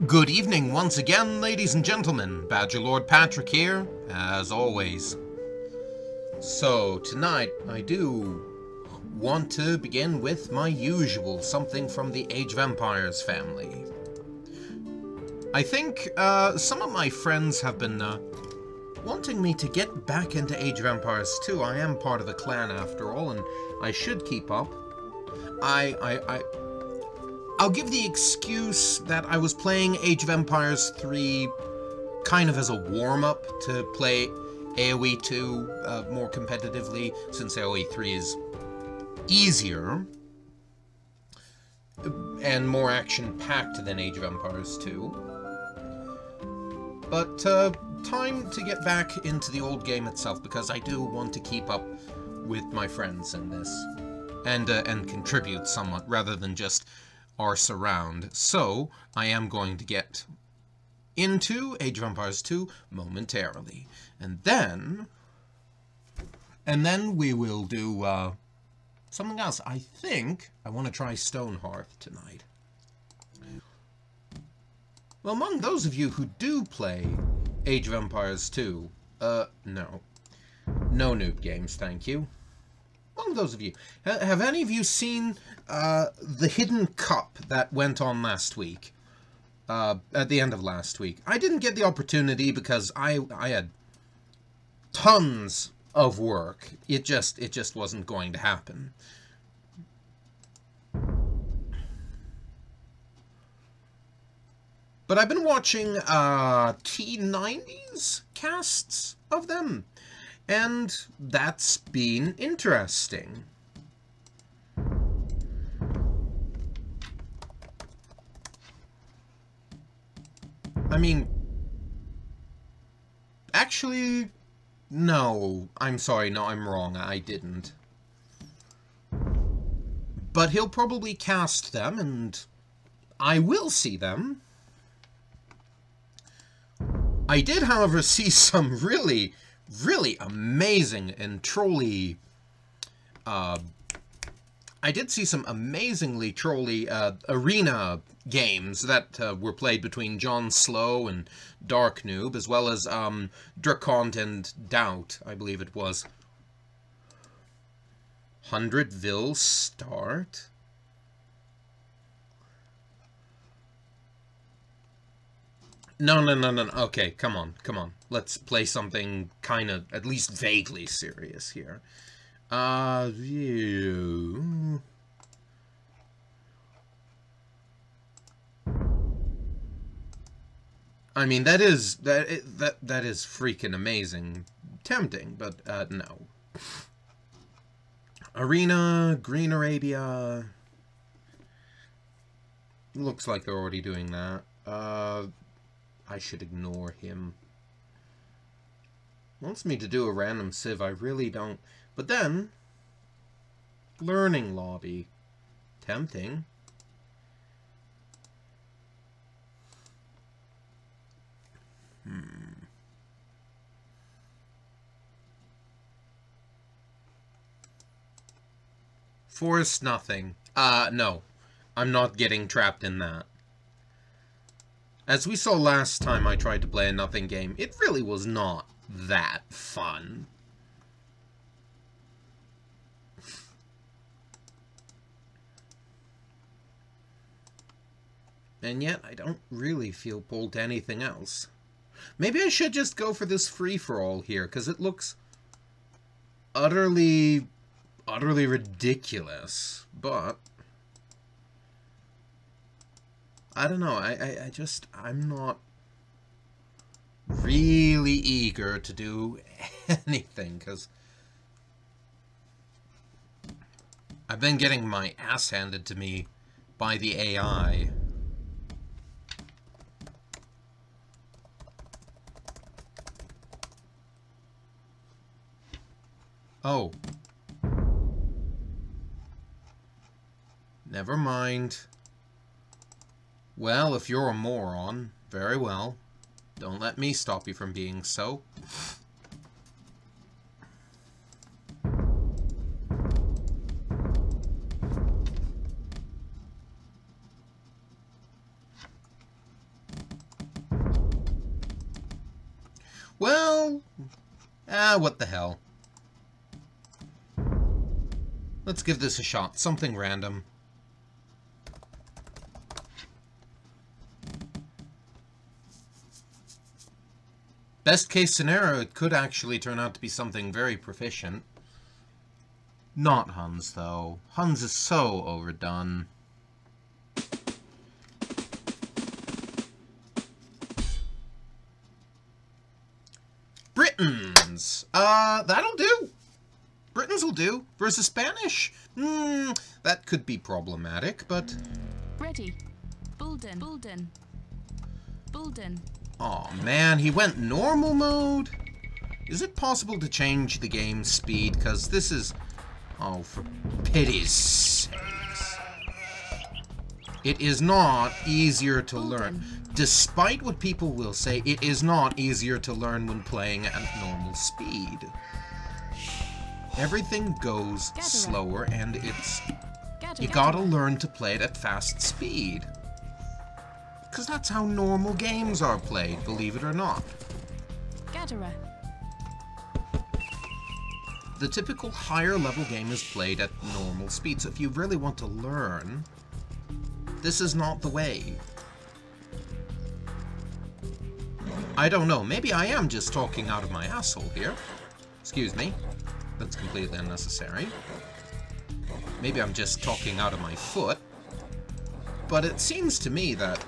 Good evening once again, ladies and gentlemen. Badger Lord Patrick here, as always. So, tonight I do want to begin with my usual something from the Age of Empires family. I think some of my friends have been wanting me to get back into Age of Empires too. I am part of the clan after all, and I should keep up. I'll give the excuse that I was playing Age of Empires 3 kind of as a warm-up to play AoE 2 more competitively, since AoE 3 is easier and more action-packed than Age of Empires 2. But time to get back into the old game itself, because I do want to keep up with my friends in this and contribute somewhat rather than just arse around. So I am going to get into Age of Empires 2 momentarily, and then we will do something else. I think I want to try Stonehearth tonight. Well, among those of you who do play Age of Empires 2, no Noob games, thank you. Among those of you, have any of you seen the Hidden Cup that went on last week? At the end of last week. I didn't get the opportunity because I had tons of work. It just wasn't going to happen. But I've been watching T90s casts of them, and that's been interesting. I mean, actually, no, I'm sorry, no, I'm wrong, I didn't. But he'll probably cast them, and I will see them. I did, however, see some really amazing and trolly, I did see some amazingly trolly arena games that were played between John Slow and Dark Noob, as well as Dracont and Doubt, I believe it was. 100 start? No. Okay, come on. Let's play something kind of, at least vaguely serious here. View. I mean, that is freaking amazing. Tempting, but, no. Arena, Green Arabia. Looks like they're already doing that. I should ignore him. Wants me to do a random civ, I really don't. But then, learning lobby. Tempting. Force nothing. No. I'm not getting trapped in that. As we saw last time I tried to play a nothing game, it really was not that fun. And yet, I don't really feel pulled to anything else. Maybe I should just go for this free-for-all here, because it looks utterly ridiculous. But I don't know, I'm not really eager to do anything, because I've been getting my ass handed to me by the AI. Oh. Never mind. Well, if you're a moron, very well. Don't let me stop you from being so. Well, what the hell. Let's give this a shot. Something random. Best case scenario, it could actually turn out to be something very proficient. Not Huns, though. Huns is so overdone. Britons! That'll do! Britons will do. Versus Spanish? That could be problematic, but... Ready. Bulden. Aw, man, he went normal mode? Is it possible to change the game speed? Because this is... Oh, for pity's sakes. It is not easier to learn. Despite what people will say, it is not easier to learn when playing at normal speed. Everything goes slower, and it's... You gotta learn to play it at fast speed. Because that's how normal games are played, believe it or not. The typical higher level game is played at normal speed, so if you really want to learn, this is not the way. I don't know, maybe I am just talking out of my asshole here. Excuse me. That's completely unnecessary. Maybe I'm just talking out of my foot. But it seems to me that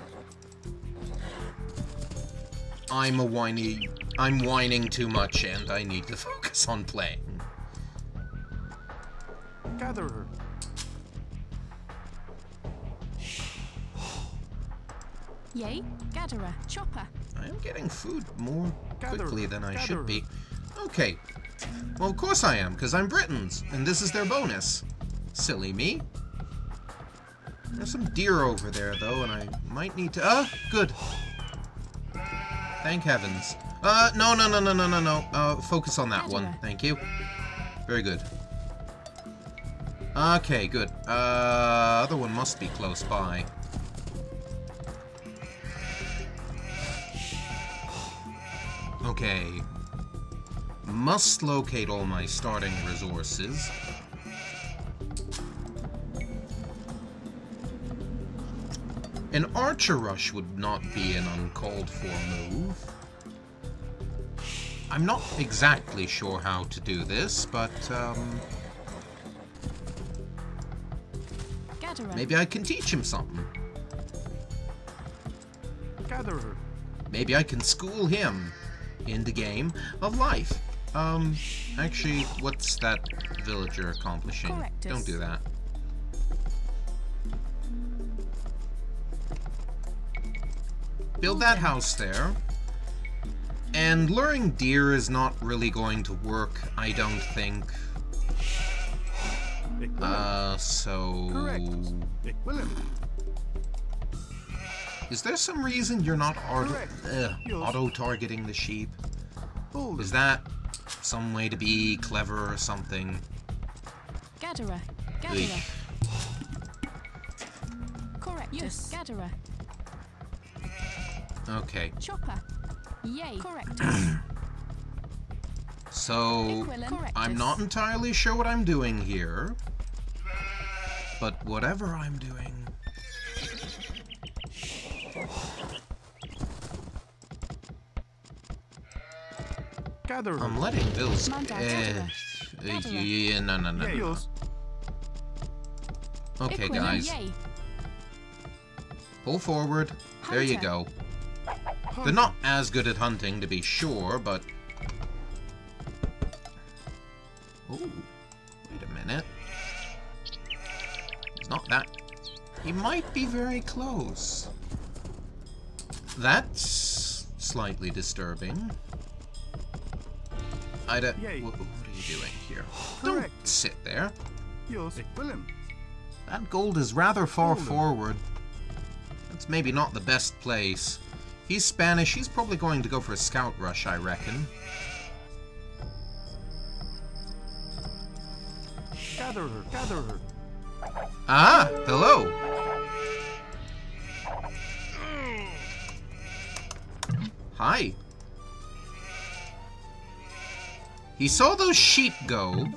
I'm whining too much and I need to focus on playing. Gatherer. Yay, gatherer, chopper. I am getting food more quickly than I should be. Okay. Well, of course I am, because I'm Britons, and this is their bonus. Silly me. There's some deer over there, though, and I might need to... good. Thank heavens. No. Focus on that one. Thank you. Very good. Okay, good. Other one must be close by. Okay. Must locate all my starting resources. An archer rush would not be an uncalled for move. I'm not exactly sure how to do this, but maybe I can teach him something. Gatherer. Maybe I can school him in the game of life. Actually, what's that villager accomplishing? Correctus. Don't do that. Build that house there. And luring deer is not really going to work, I don't think. So... Is there some reason you're not auto-targeting the sheep? Is that some way to be clever or something? Gatherer. Correct. Yes. Gatherer. Okay. Chopper. Yay. Correct. So, I'm not entirely sure what I'm doing here. But whatever I'm doing... I'm letting Bills... no. Okay, guys. Pull forward. There you go. They're not as good at hunting, to be sure, but... Ooh. Wait a minute. It's not that... He might be very close. That's slightly disturbing. What are you doing here? Don't sit there. That gold is rather far forward. That's maybe not the best place. He's Spanish. He's probably going to go for a scout rush, I reckon. Gatherer. Ah, hello. Hi. He saw those sheep go.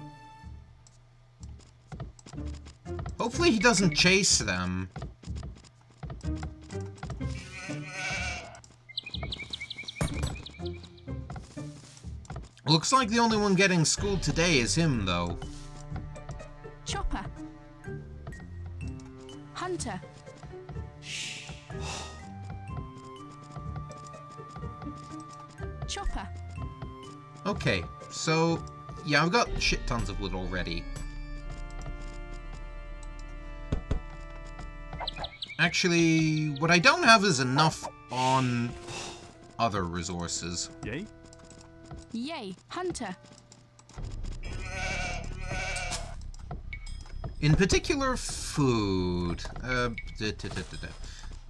Hopefully he doesn't chase them. Looks like the only one getting schooled today is him, though. Chopper. Hunter. Chopper. Okay, so, yeah, I've got shit tons of wood already. Actually, what I don't have is enough on other resources. Yay. Yay. Hunter. In particular, food.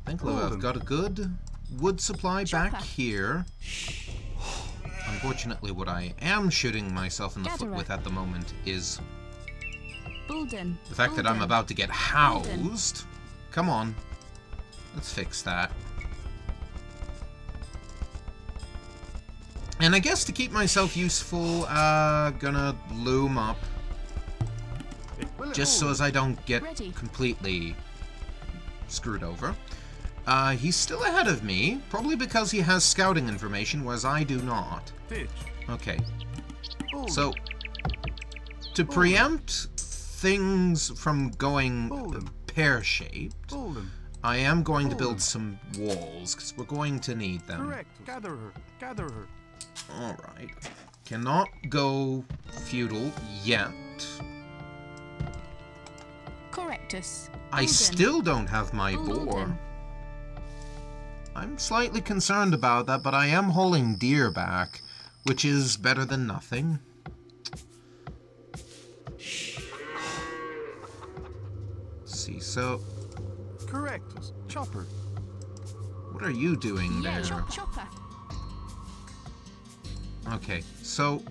Thankfully, I've got a good wood supply back here. Unfortunately, what I am shooting myself in the foot with at the moment is Burton. the fact that I'm about to get housed. Come on. Let's fix that. And I guess to keep myself useful, gonna loom up. Just so as I don't get completely screwed over. He's still ahead of me, probably because he has scouting information, whereas I do not. Okay. So, to preempt things from going pear-shaped, I am going to build some walls, because we're going to need them. Correct. Gather her. Gather her. Alright. Cannot go feudal yet. Correctus. I still don't have my boar. I'm slightly concerned about that, but I am hauling deer back, which is better than nothing. Let's see, so... Correctus. Chopper. What are you doing there? Chopper. Okay, so...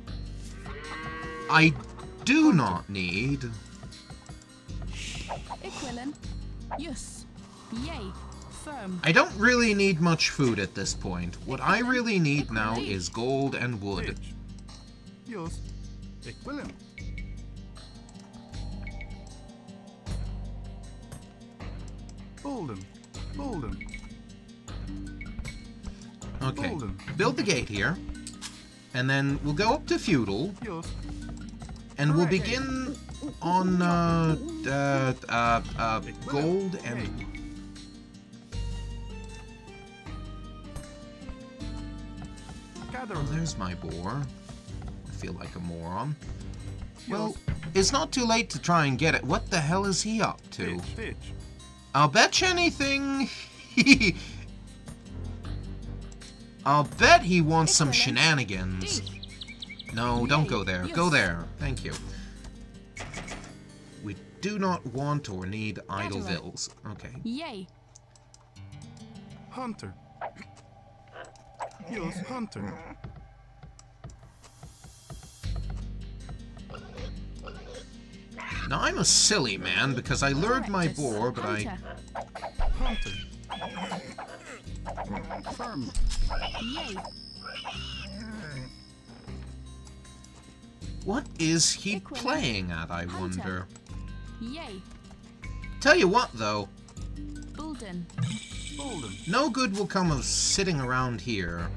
I do not need... Equilin. Yes. Yay. Firm. I don't really need much food at this point. What I really need now is gold and wood. Yes. Equilin. Bolden. Bolden. Okay, build the gate here. And then we'll go up to feudal. Yes. And we'll begin on gold and... Oh, there's my boar. I feel like a moron. Well, it's not too late to try and get it. What the hell is he up to? I'll bet you anything I'll bet he wants some shenanigans. No, don't go there. Go there. Thank you. We do not want or need idle vills. Okay. Yay. Hunter. Yes, Hunter. Now I'm a silly man because I lured my boar, but Hunter. Hunter. Firm. Yay. What is he playing at, I wonder? Yay. Tell you what, though. Burton. Bolden. No good will come of sitting around here.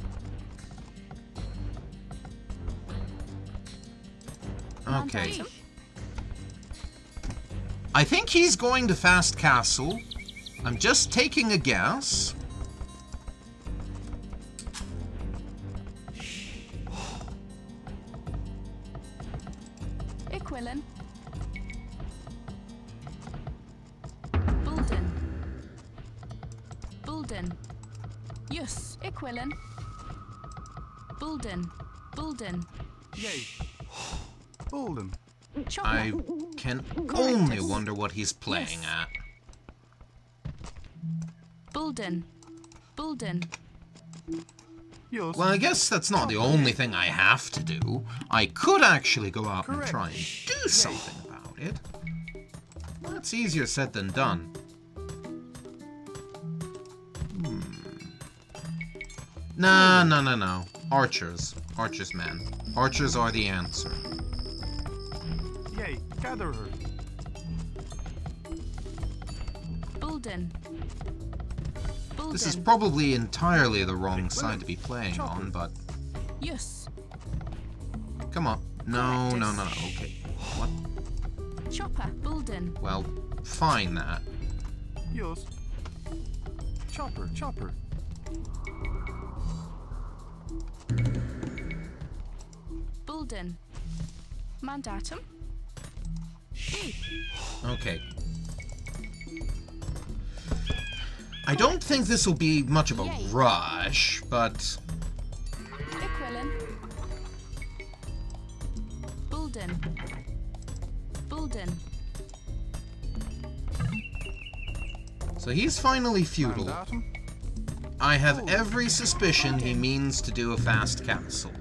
Okay. I think he's going to Fast Castle. I'm just taking a guess. Equilin. Burton. Burton. Yes. Equilin. Burton. Burton. Yay. Bolden. Chopper. I can only wonder what he's playing at. Burton. Burton. Yes. Well, I guess that's not the only thing I have to do. I could actually go out and try and do something about it. That's easier said than done. No. Archers. Archers, man. Archers are the answer. Yay, gather her. Bulden. Bulden. This is probably entirely the wrong side to be playing on, but... Yes. Come on. No, no, no, no. Okay. What? Chopper. Bulden. Well, fine that. Yes. Chopper, chopper. Bulden. Mandatum. Deep. Okay. I don't think this will be much of a Yay. rush, but... Equilin. Bulden. Bulden. So he's finally feudal. Mandatum. I have every suspicion he means to do a fast castle.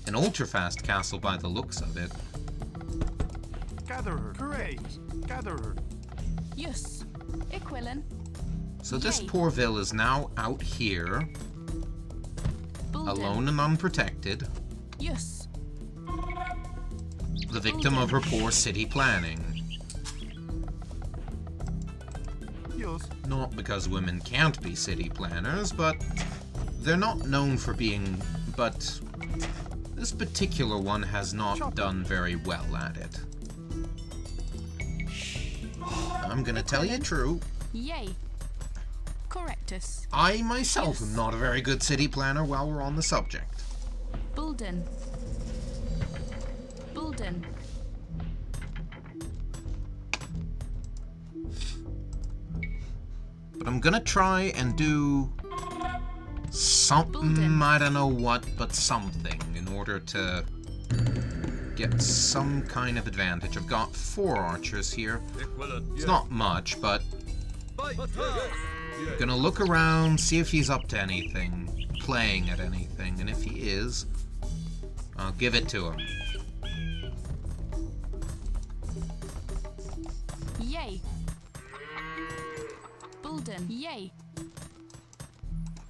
An ultra-fast castle by the looks of it. Gather her. Great. Gather her. Yes. Equilin. So this Yay. poor Vil is now out here, Bulden. alone and unprotected, Yes. the victim of her poor city planning. Yes. Not because women can't be city planners, but they're not known for being... But this particular one has not done very well at it. I'm gonna tell you true. Yay. Correctus. I myself Yes. am not a very good city planner while we're on the subject. Bulden. Bulden. But I'm gonna try and do something, Bulden. I don't know what, but something, in order to get some kind of advantage. I've got 4 archers here. It's not much, but I'm gonna look around, see if he's up to anything, playing at anything, and if he is, I'll give it to him. Yay. Bulden. Yay.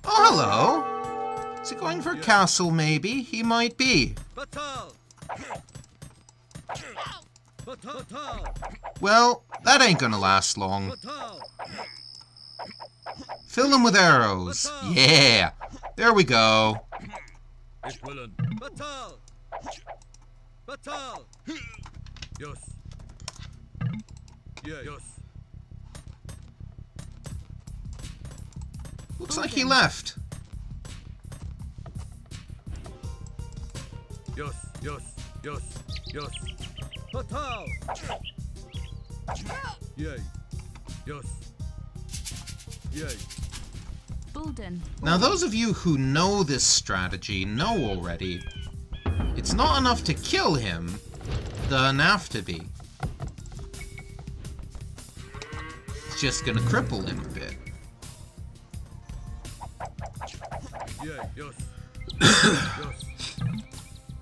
Oh, hello! Is he going for a castle, maybe? He might be. Well, that ain't gonna last long. Fill him with arrows. Yeah! There we go. Yes. Yeah, yes. Looks like he left. Yes, yes, yes, yes. Fatal. Yay. Yes. Yay. Bulden. Now, those of you who know this strategy know already, it's not enough to kill him, doesn't have to be. It's just gonna cripple him a bit. Yay, yes. Yes.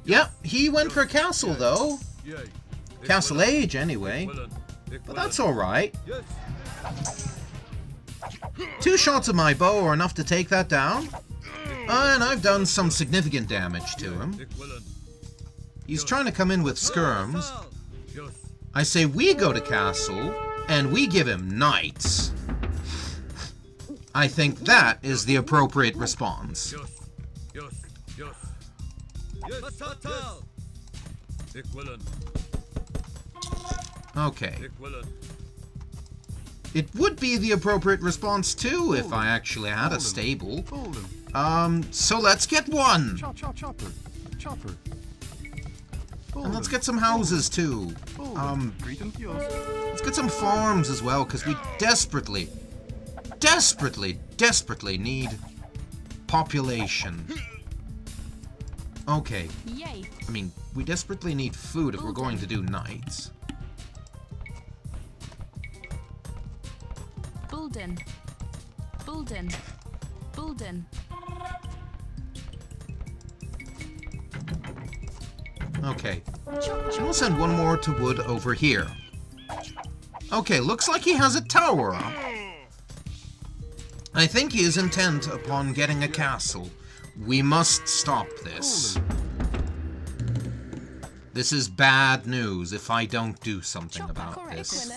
Yep, he went for a castle though. Yay. Castle Age anyway. But that's alright. Yes. 2 shots of my bow are enough to take that down. And I've done some significant damage to him. He's trying to come in with skirms. Yes. I say we go to castle, and we give him knights. I think that is the appropriate response. Yes. Yes. Yes. Yes. Fatal. Equivalent. Okay. Equivalent. It would be the appropriate response too if I actually had a stable. So let's get one! Chopper. Chopper. And let's get some houses too. Let's get some farms as well, because we desperately need population. Okay. Yay. I mean, we desperately need food if we're going to do knights. Bulden. Bulden. Bulden. Okay. Chopper. So we'll send one more to wood over here. Okay, looks like he has a tower up. I think he is intent upon getting a castle. We must stop this. This is bad news if I don't do something about this.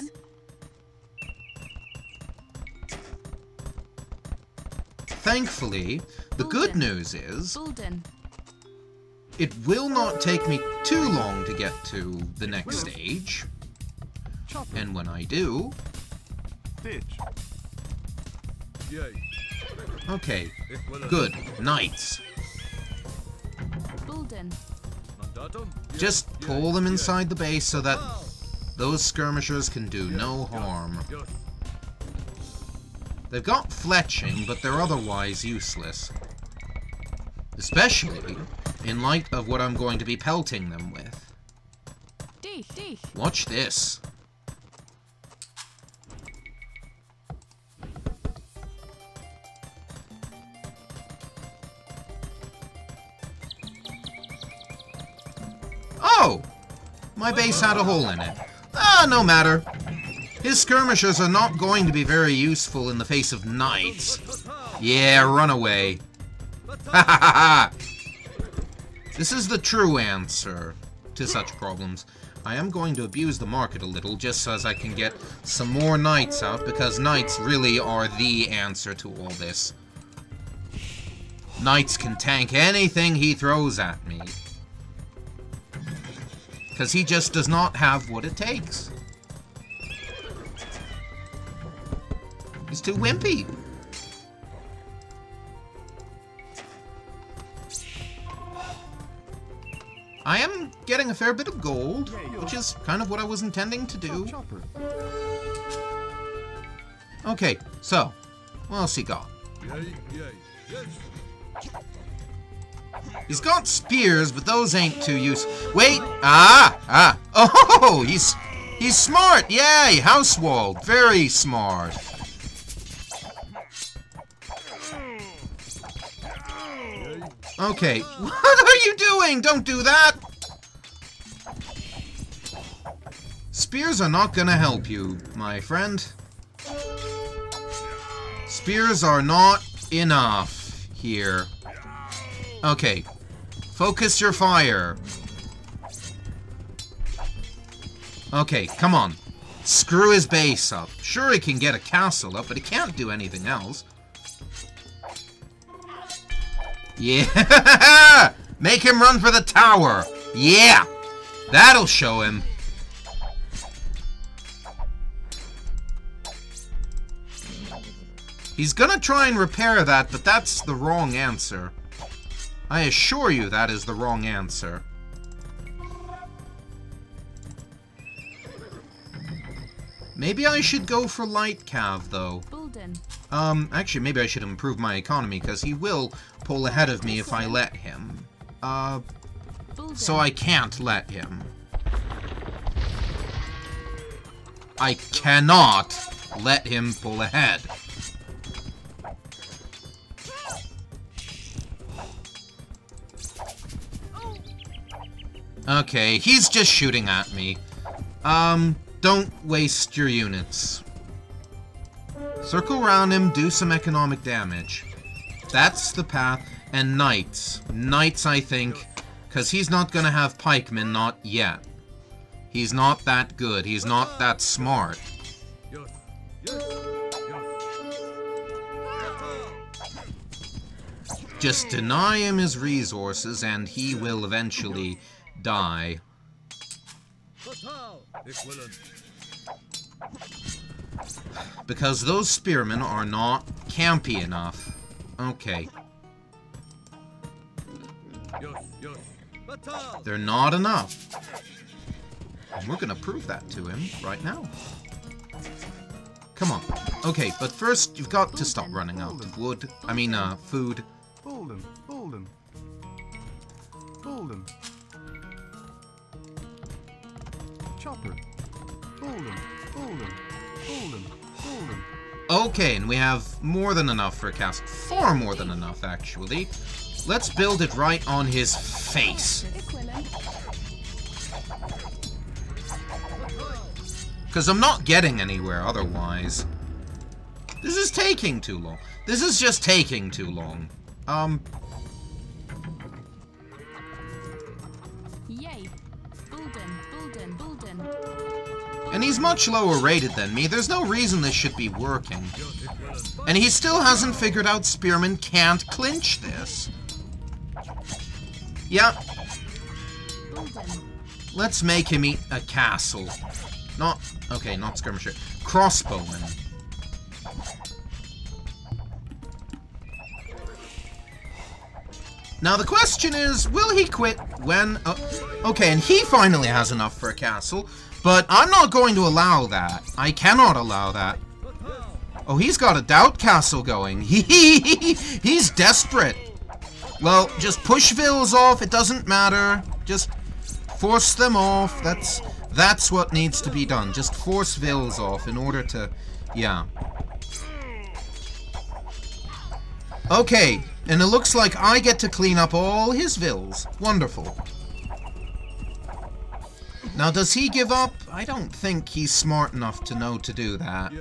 Thankfully, the good news is it will not take me too long to get to the next stage. And when I do... Okay, good. Knights. Just pull them inside the base so that those skirmishers can do no harm. They've got fletching, but they're otherwise useless. Especially in light of what I'm going to be pelting them with. Watch this. Oh! My base had a hole in it. Ah, no matter. His skirmishers are not going to be very useful in the face of knights. Yeah, run away. Ha ha ha ha! This is the true answer to such problems. I am going to abuse the market a little just so as I can get some more knights out, because knights really are the answer to all this. Knights can tank anything he throws at me. Because he just does not have what it takes. He's too wimpy. I am getting a fair bit of gold, which is kind of what I was intending to do. Okay, so, what else he got? He's got spears, but those ain't too useful. Wait! Oh, he's smart! Yay! House walled. Very smart. Okay, what are you doing? Don't do that! Spears are not gonna help you, my friend. Spears are not enough here. Okay, focus your fire. Okay, come on. Screw his base up. Sure, he can get a castle up, but he can't do anything else. Yeah! Make him run for the tower! Yeah! That'll show him. He's gonna try and repair that, but that's the wrong answer. I assure you that is the wrong answer. Maybe I should go for light cav, though. Actually, maybe I should improve my economy, because he will pull ahead of me if I let him. So I can't let him. I cannot let him pull ahead. Okay, he's just shooting at me. Don't waste your units. Circle around him, do some economic damage. That's the path. And knights. Knights, I think, because he's not gonna have pikemen, not yet. He's not that good. He's not that smart. Just deny him his resources and he will eventually die. Because those spearmen are not campy enough. Okay. They're not enough. And we're gonna prove that to him right now. Come on. Okay, but first you've got to stop running out of wood. I mean, food. Bolden. Chopper. Bolden. Okay, and we have more than enough for a castle. Far more than enough, actually. Let's build it right on his face. Because I'm not getting anywhere otherwise. This is taking too long. This is just taking too long. Bulden, Bulden. And he's much lower rated than me. There's no reason this should be working. And he still hasn't figured out Spearman can't clinch this. Yeah. Bulden. Let's make him eat a castle. Not... Okay, not skirmisher. Crossbowman. Now the question is, will he quit when... okay, and he finally has enough for a castle, but I'm not going to allow that. I cannot allow that. Oh, he's got a doubt castle going. He's desperate. Well, just push Vills off, it doesn't matter. Just force them off. That's what needs to be done. Just force Vills off in order to... yeah. Okay, and it looks like I get to clean up all his Vills. Wonderful. Now, does he give up? I don't think he's smart enough to know to do that.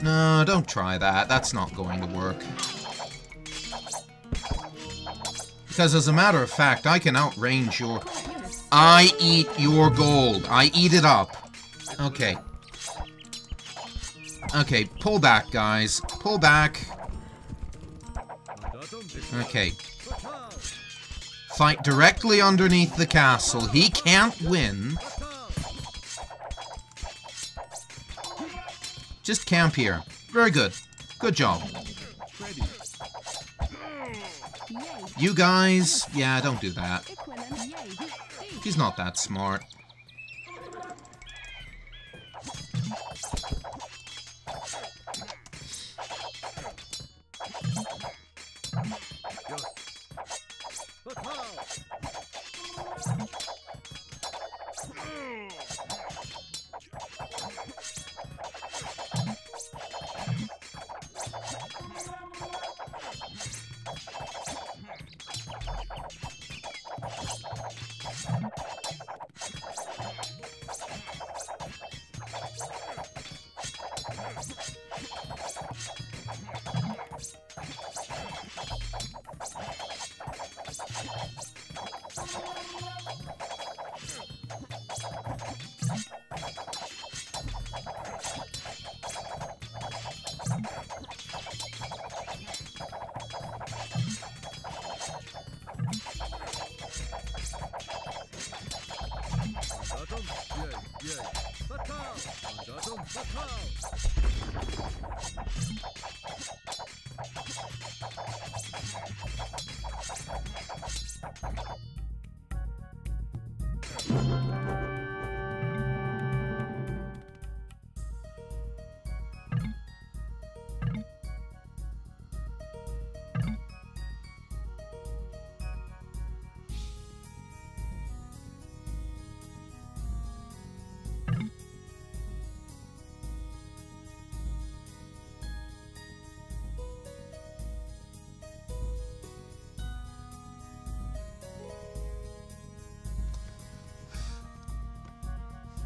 No, don't try that. That's not going to work. Because as a matter of fact, I can outrange your... I eat your gold. I eat it up. Okay. Okay, pull back, guys. Pull back. Okay. Fight directly underneath the castle. He can't win. Just camp here. Very good. Good job. You guys... yeah, don't do that. He's not that smart.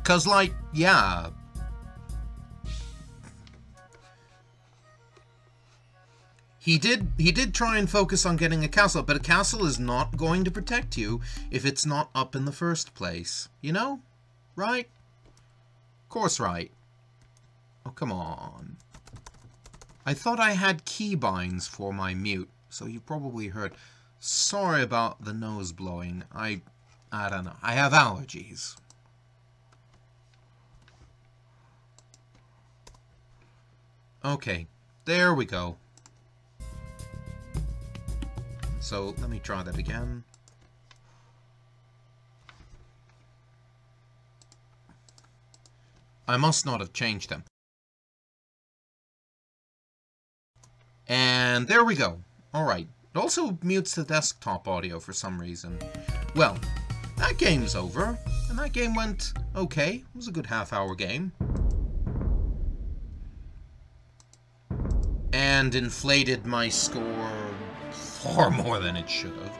Cause, like, yeah. He did try and focus on getting a castle, but a castle is not going to protect you if it's not up in the first place. You know? Right? Of course right. Oh, come on. I thought I had keybinds for my mute, so you probably heard. Sorry about the nose blowing. I don't know. I have allergies. Okay, there we go. So, let me try that again. I must not have changed them. And there we go. Alright. It also mutes the desktop audio for some reason. Well, that game's over. And that game went okay. It was a good half-hour game. And inflated my score far more than it should have.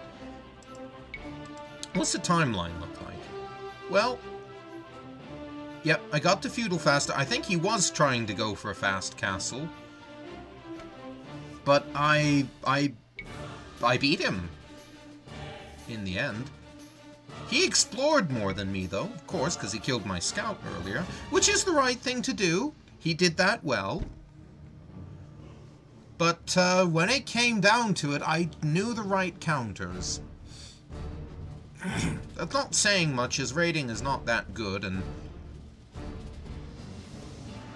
What's the timeline look like? Well, yep, I got to feudal faster. I think he was trying to go for a fast castle. but I beat him in the end. He explored more than me, though, of course, because he killed my scout earlier, which is the right thing to do. He did that well. But when it came down to it, I knew the right counters. That's not saying much. His rating is not that good, and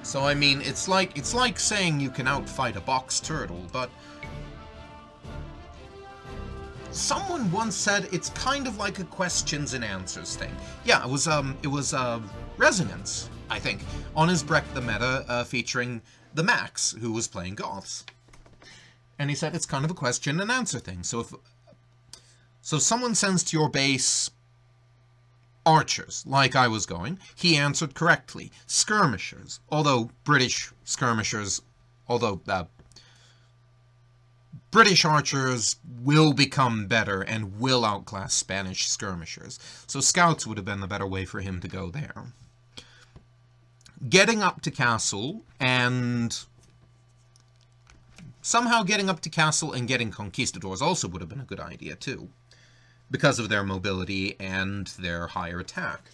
so I mean, it's like saying you can outfight a box turtle, but someone once said it's kind of like a questions and answers thing. Yeah, it was Resonance, I think, on his Breck the Meta, featuring the Max, who was playing Goths. And he said it's kind of a question and answer thing. So if someone sends to your base archers, like I was going, he answered correctly. Skirmishers, although British skirmishers, British archers will become better and will outclass Spanish skirmishers. So scouts would have been the better way for him to go there. Getting up to castle and somehow getting up to castle and getting conquistadors also would have been a good idea too, because of their mobility and their higher attack.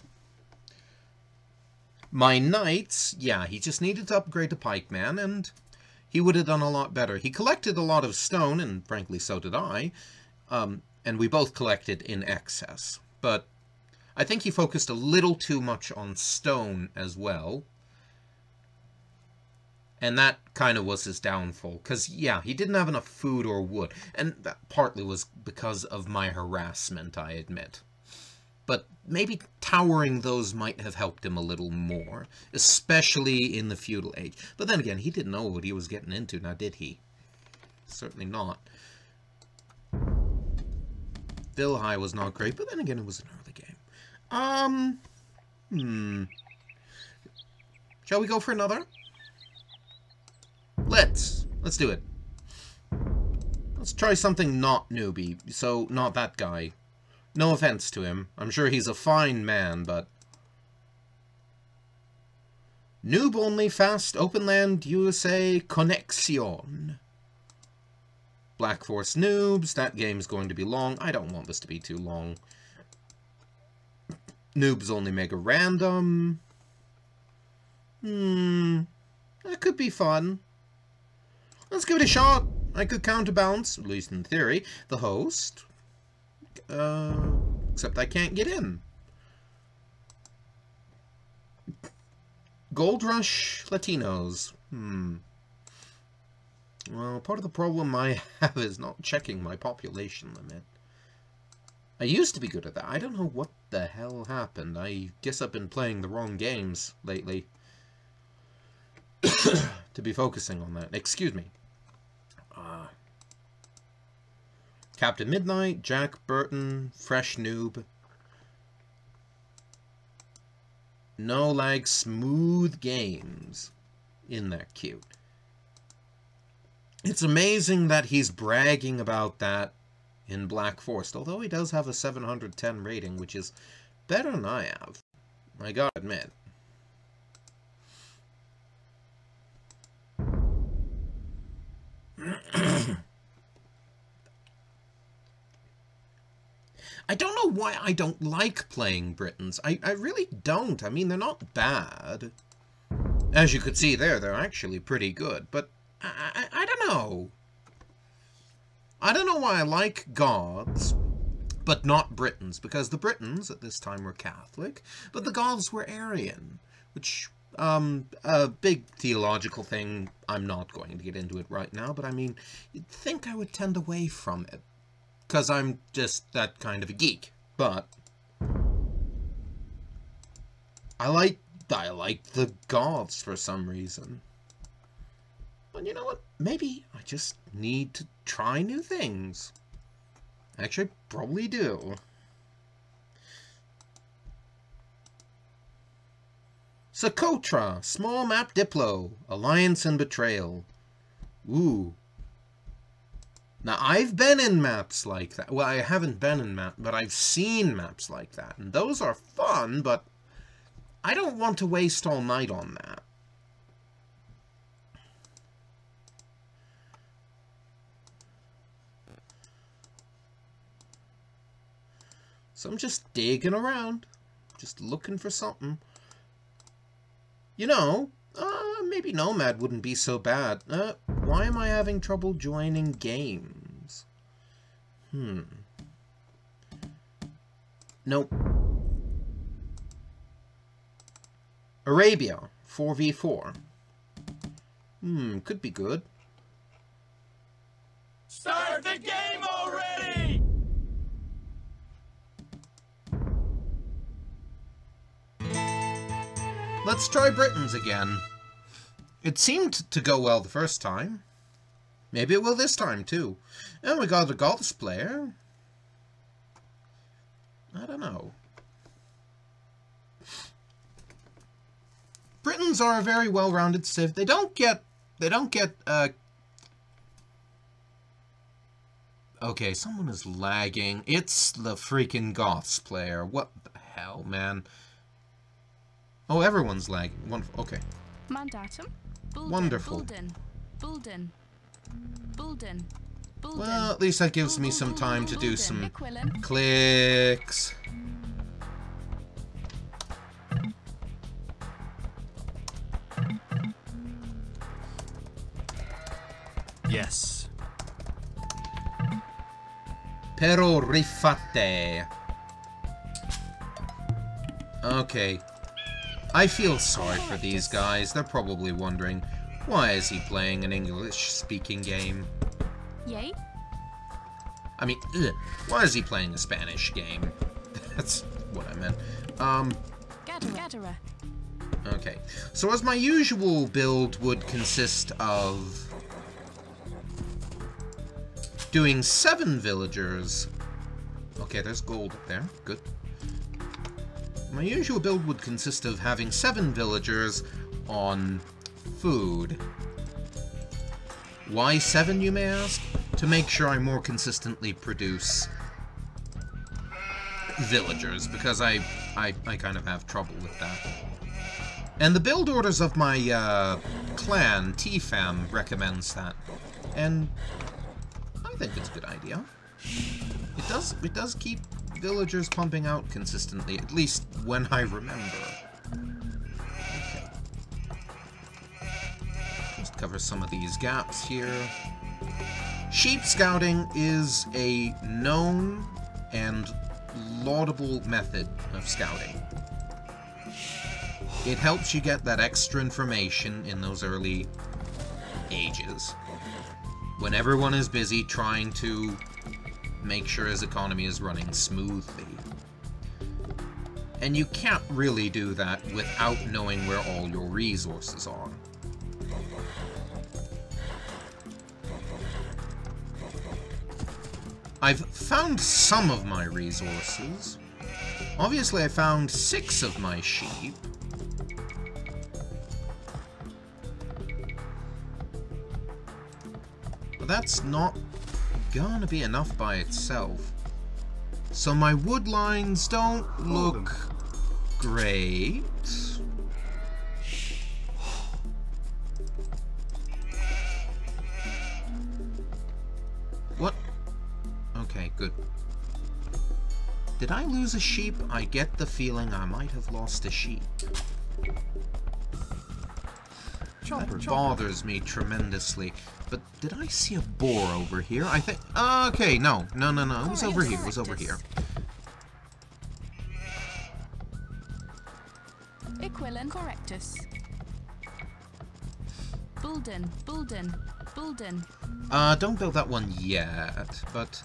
My knights, yeah, he just needed to upgrade to pikeman, and he would have done a lot better. He collected a lot of stone, and frankly so did I, and we both collected in excess. But I think he focused a little too much on stone as well, and that kind of was his downfall, because, yeah, he didn't have enough food or wood, and that partly was because of my harassment, I admit. But maybe towering those might have helped him a little more, especially in the feudal age. But then again, he didn't know what he was getting into, now did he? Certainly not. Vilhai was not great, but then again, it was an early game. Shall we go for another? Let's do it. Let's try something not newbie, so not that guy. No offense to him. I'm sure he's a fine man, but Noob only fast Openland USA Connexion. Black Force Noobs. That game's going to be long. I don't want this to be too long. Noobs only mega random. That could be fun. Let's give it a shot. I could counterbalance, at least in theory, the host. Except I can't get in. Gold Rush Latinos. Well, part of the problem I have is not checking my population limit. I used to be good at that. I don't know what the hell happened. I guess I've been playing the wrong games lately to be focusing on that. Excuse me. Captain Midnight, Jack, Burton, Fresh Noob. No lag, smooth games. Isn't that cute? It's amazing that he's bragging about that in Black Forest, although he does have a 710 rating, which is better than I have. I gotta admit. I don't know why I don't like playing Britons. I really don't. I mean, they're not bad. As you could see there, they're actually pretty good. But I don't know. I don't know why I like Goths, but not Britons. Because the Britons at this time were Catholic, but the Goths were Arian. Which, a big theological thing. I'm not going to get into it right now, but I mean, you'd think I would tend away from it. Because I'm just that kind of a geek. But I like the Goths for some reason. But you know what? Maybe I just need to try new things. Actually, I probably do. Socotra, small map Diplo, Alliance and Betrayal. Ooh. Now, I've been in maps like that. Well, I haven't been in maps, but I've seen maps like that. And those are fun, but I don't want to waste all night on that. So I'm just digging around. Just looking for something. You know, maybe Nomad wouldn't be so bad. Why am I having trouble joining games? Nope. Arabia, 4v4. Could be good. Start the game already! Let's try Britons again. It seemed to go well the first time. Maybe it will this time too. And we got a AWST player. I don't know. Britons are a very well-rounded civ. They don't get, okay, someone is lagging. It's the freaking AWST player. What the hell, man? Oh, everyone's lagging. Wonderful. Okay. Mandatum. Bulden, Wonderful. Bulden. Well, at least that gives me some time to do some clicks. Yes. Pero rifate. Okay. I feel sorry for these guys. They're probably wondering, why is he playing an English-speaking game? Yay. I mean, why is he playing a Spanish game? That's what I meant. Gatherer. Okay. So as my usual build would consist of doing 7 villagers. Okay, there's gold up there. Good. My usual build would consist of having 7 villagers on food. Why 7, you may ask? To make sure I more consistently produce villagers, because I kind of have trouble with that. And the build orders of my clan, TFAM, recommends that. And I think it's a good idea. It does keep villagers pumping out consistently, at least when I remember. Okay. Just cover some of these gaps here. Sheep scouting is a known and laudable method of scouting. It helps you get that extra information in those early ages, when everyone is busy trying to make sure his economy is running smoothly. And you can't really do that without knowing where all your resources are. I've found some of my resources. Obviously, I found 6 of my sheep. But that's not gonna be enough by itself. So my wood lines don't look great. What? Okay, good. Did I lose a sheep? I get the feeling I might have lost a sheep. That bothers me tremendously. But did I see a boar over here? I think... okay, no. No. It was over here. It was over here. Equilin correctus. Bulden. Don't build that one yet, but...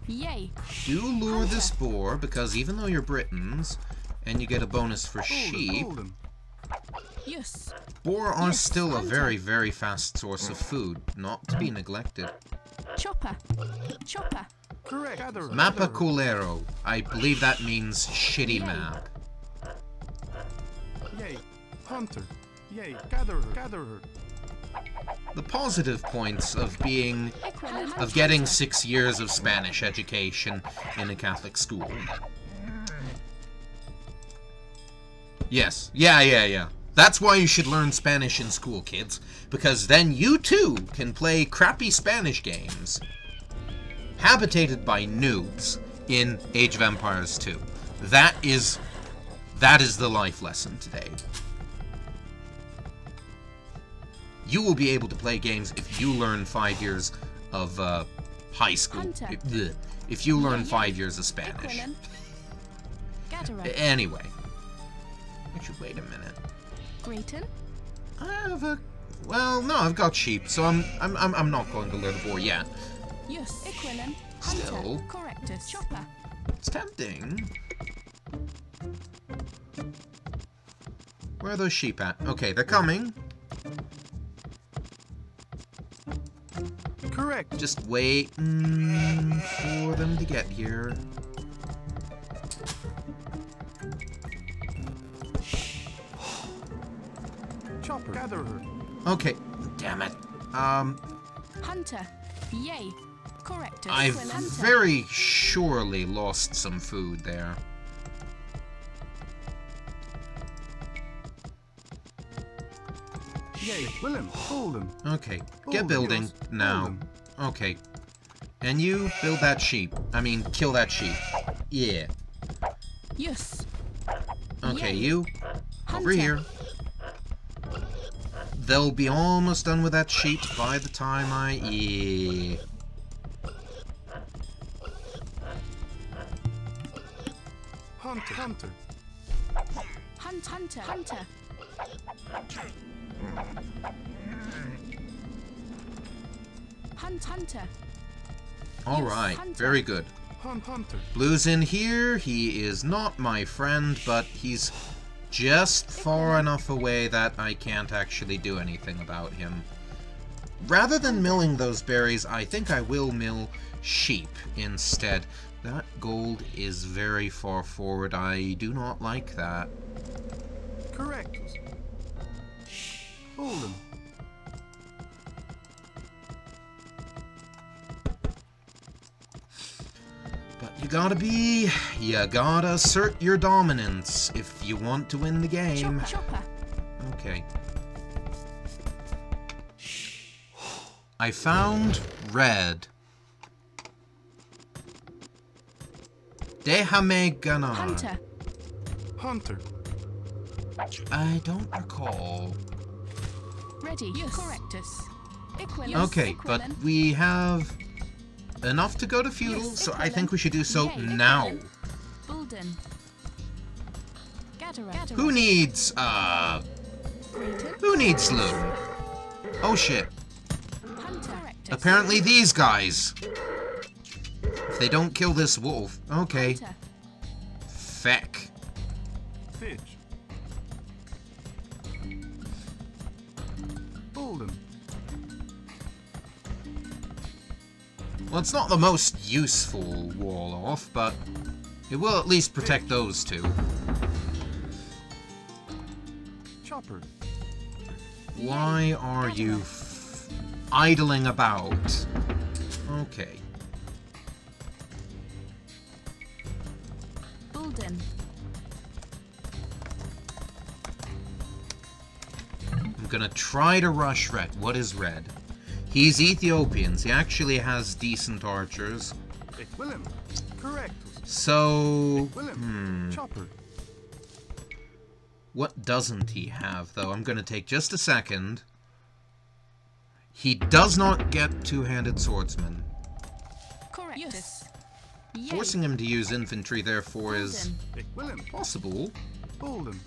Yay. do lure this boar, because even though you're Britons, and you get a bonus for sheep... Yes. boar are still a very, very fast source of food, not to be neglected. Chopper. Correct. Mapa Culero. I believe that means shitty map. Yay. Hunter. Yay. Gatherer. The positive points of being... Equilin. of getting 6 years of Spanish education in a Catholic school. Yes. Yeah. That's why you should learn Spanish in school, kids. Because then you too can play crappy Spanish games. Habitated by noobs in Age of Empires 2. That is the life lesson today. You will be able to play games if you learn 5 years of high school. If you learn 5 years of Spanish. Anyway. Actually, wait a minute. Grayton? I have a... Well, no, I've got sheep, so I'm not going to learn the boar yet. Yes, Equilin. Still. Hunter. Correctus. Chopper. It's tempting. Where are those sheep at? Okay, they're coming. Correct. Just waiting for them to get here. Chopper. Gatherer. Okay, damn it. Hunter. Yay. Correctus. I've Hunter. very surely lost some food there. Yay. Willem. Golden. Okay, get building now. Okay. And you build that sheep. I mean, kill that sheep. Yeah. Yes. Okay, Yay. you over Hunter. here. They'll be almost done with that sheep by the time I... Yeah. Hunter. Hunter. Hunter. Hunter. Hunter. Alright, Hunter. very good. Hunter. Blue's in here. He is not my friend, but he's just far enough away that I can't actually do anything about him. Rather than milling those berries, I think I will mill sheep instead. That gold is very far forward. I do not like that. Correct. Golden. But you gotta assert your dominance if you want to win the game. Chopper. Okay. I found red. Déjame ganar. Hunter. Hunter. I don't recall. Ready. Yes. Correctus. Equilin. Okay, but we have enough to go to feudal, Yes, so I Equilin. think we should do so Yay, now. Equilin. Bulden. Gatherer. Who needs, Grayton. who needs loom? Oh shit. Hunter. Correctus. Apparently these guys. If they don't kill this wolf, okay. Hunter. Feck. Fish. Golden. Well, it's not the most useful wall off, but it will at least protect those two. Chopper. Why are you idling about? Okay. Bulden. I'm gonna try to rush red. What is red? He's Ethiopians. He actually has decent archers. Willem. Correct. So... Willem. Chopper. What doesn't he have, though? I'm gonna take just a second. He does not get two-handed swordsman. Correctus. Yes. Yay. Forcing him to use infantry, therefore, is Willem. possible. Golden.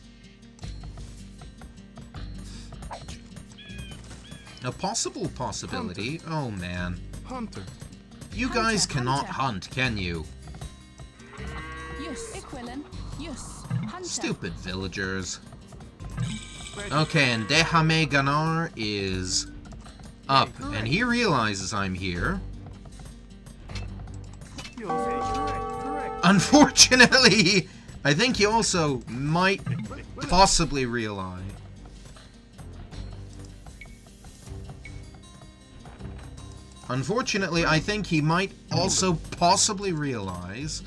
A possible possibility. Oh, man. Hunter. You guys Hunter, cannot Hunter. hunt, can you? Yes. Equilin. Yes. Hunter. Stupid villagers. Okay, and Déjame Ganar is up, and he realizes I'm here. Correct. Unfortunately, I think he also might possibly realize. Unfortunately, I think he might also possibly realize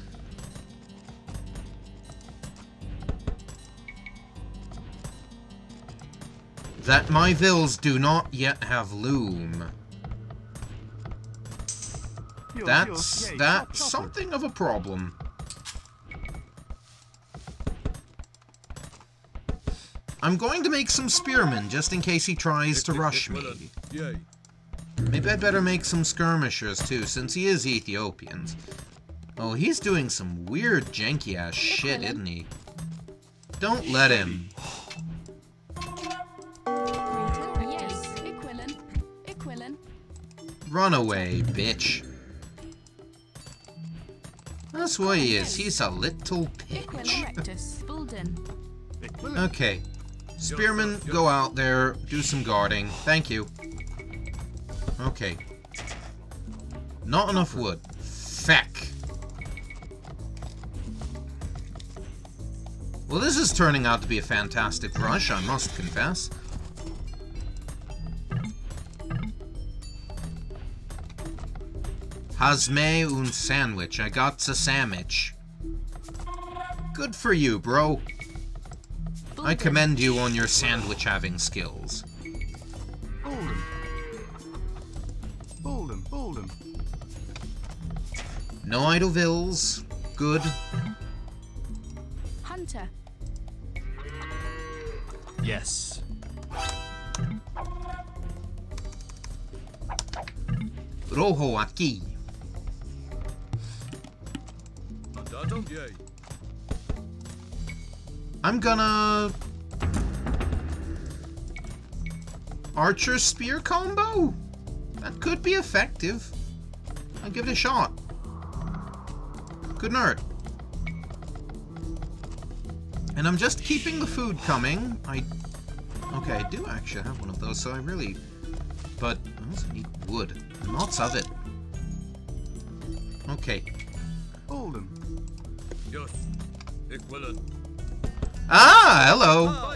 that my vills do not yet have loom. That's something of a problem. I'm going to make some spearmen, just in case he tries to rush me. Maybe I'd better make some skirmishers, too, since he is Ethiopian. Oh, he's doing some weird janky-ass shit, isn't he? Don't let him. Yes. Equilin. Run away, bitch. That's what he is. He's a little bitch. Okay. Spearmen, go out there, do some guarding. Thank you. Okay. Not enough wood. Feck. Well, this is turning out to be a fantastic rush, I must confess. Hazme un sandwich. I got a sandwich. Good for you, bro. I commend you on your sandwich having skills. Hold him. No idle vills. Good. Hunter. Yes. Rojo aquí. I'm gonna... Archer spear combo? That could be effective. I'll give it a shot. Good nerd. And I'm just keeping the food coming. Okay, I do actually have one of those, so I really... But I also need wood. Lots of it. Okay. Hold him. Ah, hello.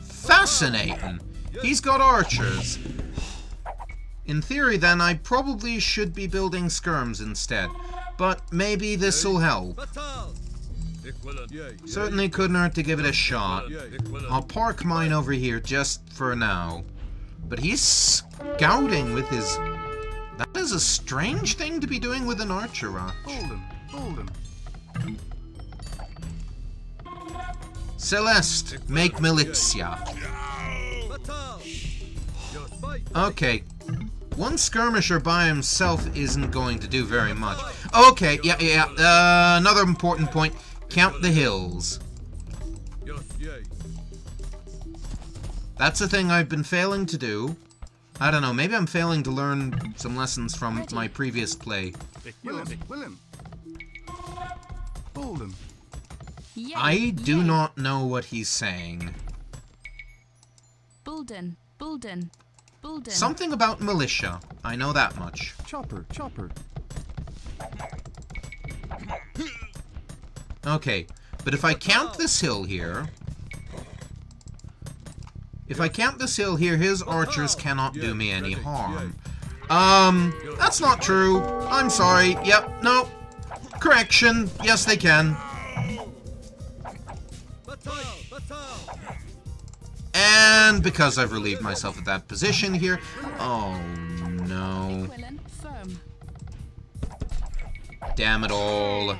Fascinating. He's got archers. In theory, then, I probably should be building skirms instead. But maybe this'll help. Certainly couldn't hurt to give it a shot. I'll park mine over here just for now. But he's scouting with his... That is a strange thing to be doing with an archer rush. Hold him. Celeste, make militia. Okay. One skirmisher by himself isn't going to do very much. Okay, yeah. Another important point. Count the hills. That's a thing I've been failing to do. I don't know, maybe I'm failing to learn some lessons from my previous play. Willem. Hold him. I do not know what he's saying. Bulden. Something about militia. I know that much. Chopper. Okay, but if I count this hill here... his archers cannot do me any harm. That's not true. I'm sorry. Yep, no. Correction. Yes, they can. And because I've relieved myself of that position here... Oh, no. Damn it all.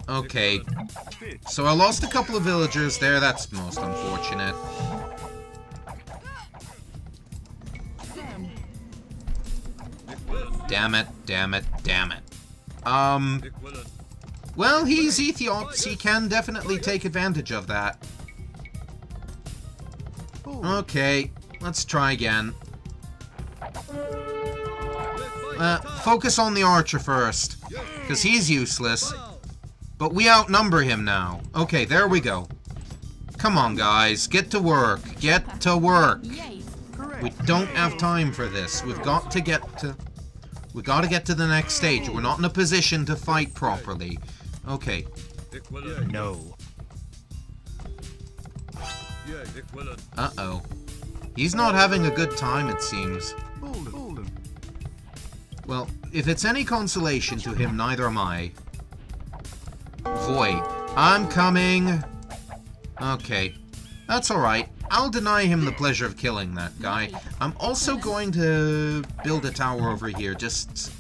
Okay. So I lost a couple of villagers there. That's most unfortunate. Damn it. Well, he's Ethiops. He can definitely take advantage of that. Okay, let's try again. Focus on the archer first, because he's useless. But we outnumber him now. Okay, there we go. Come on, guys. Get to work. Get to work. We don't have time for this. We've got to get to... We gotta get to the next stage. We're not in a position to fight properly. Okay. No. Uh-oh. He's not having a good time, it seems. Hold him. Well, if it's any consolation to him, neither am I. Void. I'm coming. Okay. That's alright. I'll deny him the pleasure of killing that guy. I'm also going to build a tower over here, just...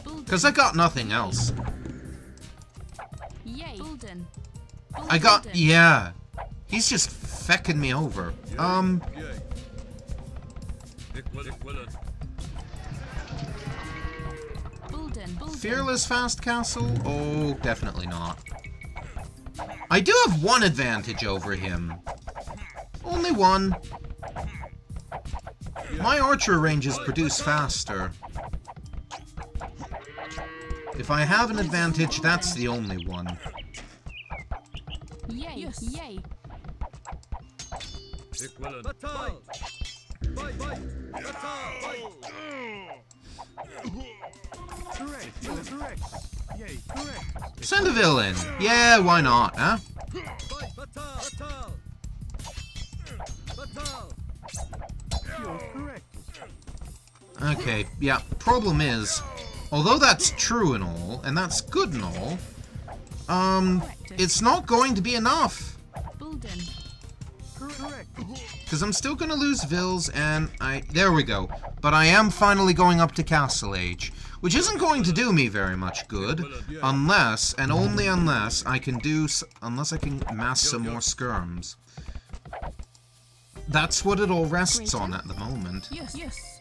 because I got nothing else. Yay. Burton. I got... yeah. He's just fecking me over. Fearless fast castle? Oh, definitely not. I do have one advantage over him. Only one. My archer ranges produce faster. If I have an advantage, that's the only one. Yay. Yes. Yay. Correct. Correct. Yay. Correct. Send a villain. Yeah, why not, huh? You're correct. Okay, yeah. Problem is, although that's true and all, and that's good and all, it's not going to be enough. Burton. Correct. Because I'm still going to lose Vills, and there we go. But I am finally going up to Castle Age, which isn't going to do me very much good, unless, and only unless, I can mass some more skirms. That's what it all rests on at the moment. Yes. Yes.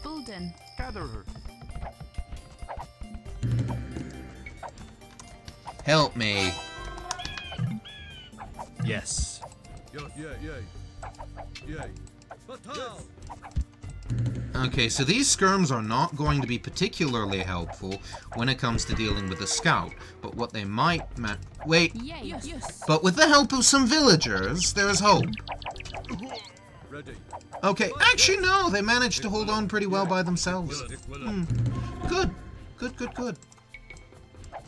Burton. Gather her. Help me. Yes. Okay, so these skirms are not going to be particularly helpful when it comes to dealing with a scout, but what they might wait. Yay. Yes. But with the help of some villagers, there is hope. Okay, actually no, they managed to hold on pretty well by themselves. Good. Good.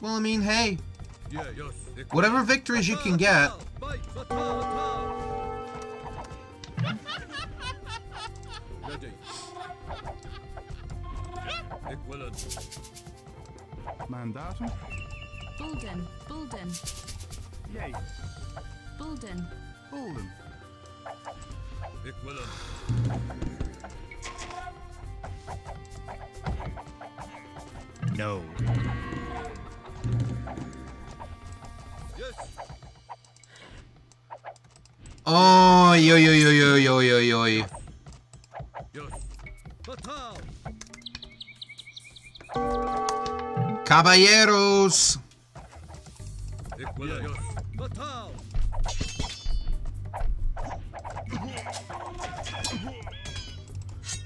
Well, I mean, hey, whatever victories you can get. Mandatum. Burton. Yay. Burton. Bolden. No. Oh, yo. Caballeros.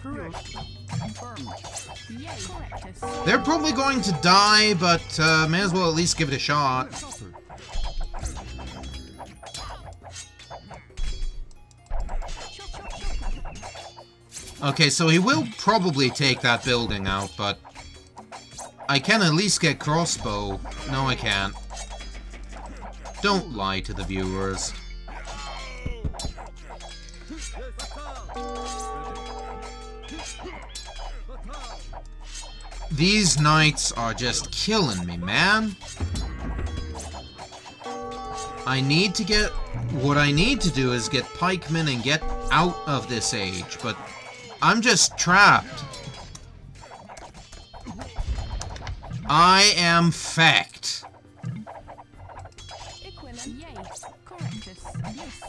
Correct. Yay. Correctus. They're probably going to die, but may as well at least give it a shot. Okay, so he will probably take that building out, but I can at least get crossbow. No, I can't. Don't lie to the viewers. These knights are just killing me, man. What I need to do is get pikemen and get out of this age, but I'm just trapped. I am fecked. Equivalent. Yay. Correctus. Yes.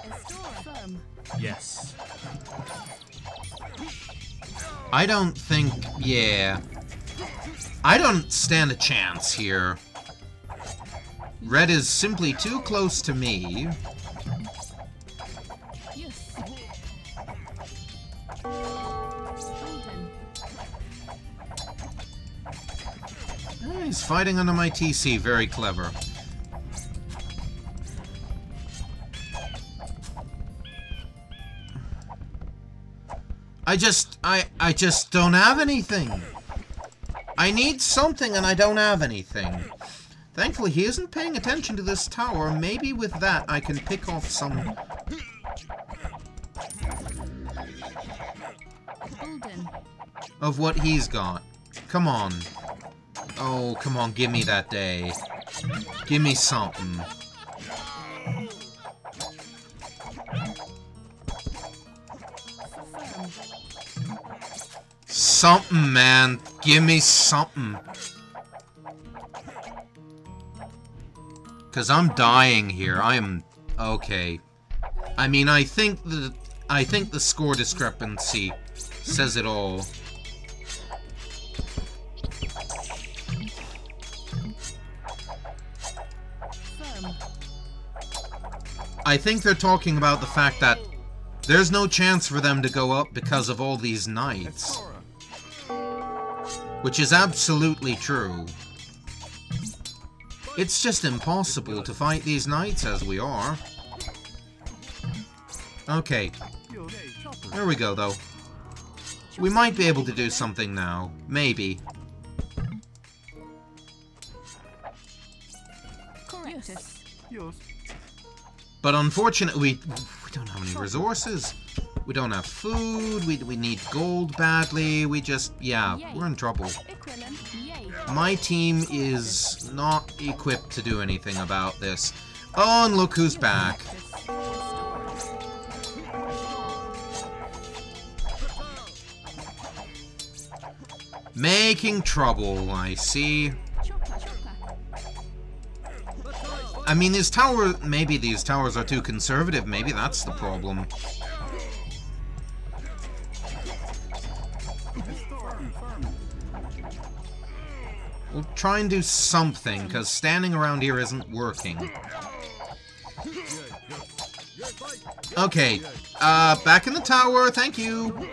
Estora. Firm. Yes. I don't think... yeah. I don't stand a chance here. Red is simply too close to me. Yes. Burton. He's fighting under my TC. Very clever. I just don't have anything. I need something and I don't have anything. Thankfully, he isn't paying attention to this tower. Maybe with that, I can pick off some... Burton. of what he's got. Come on. Oh, come on, give me that day. Give me something. something, man. Give me something. Because I'm dying here. I am... Okay. I mean, I think the score discrepancy says it all. Firm. I think they're talking about the fact that there's no chance for them to go up because of all these knights. Which is absolutely true. It's just impossible to fight these knights as we are. Okay. There we go, though. We might be able to do something now. Maybe. Correctus. Yours. But unfortunately, we don't have any resources. We don't have food. We need gold badly. We just... Yeah, we're in trouble. Equivalent. Yay. My team is not equipped to do anything about this. Oh, and look who's back. Making trouble, I see. I mean, these towers... Maybe these towers are too conservative. Maybe that's the problem. We'll try and do something, because standing around here isn't working. Okay, back in the tower, thank you!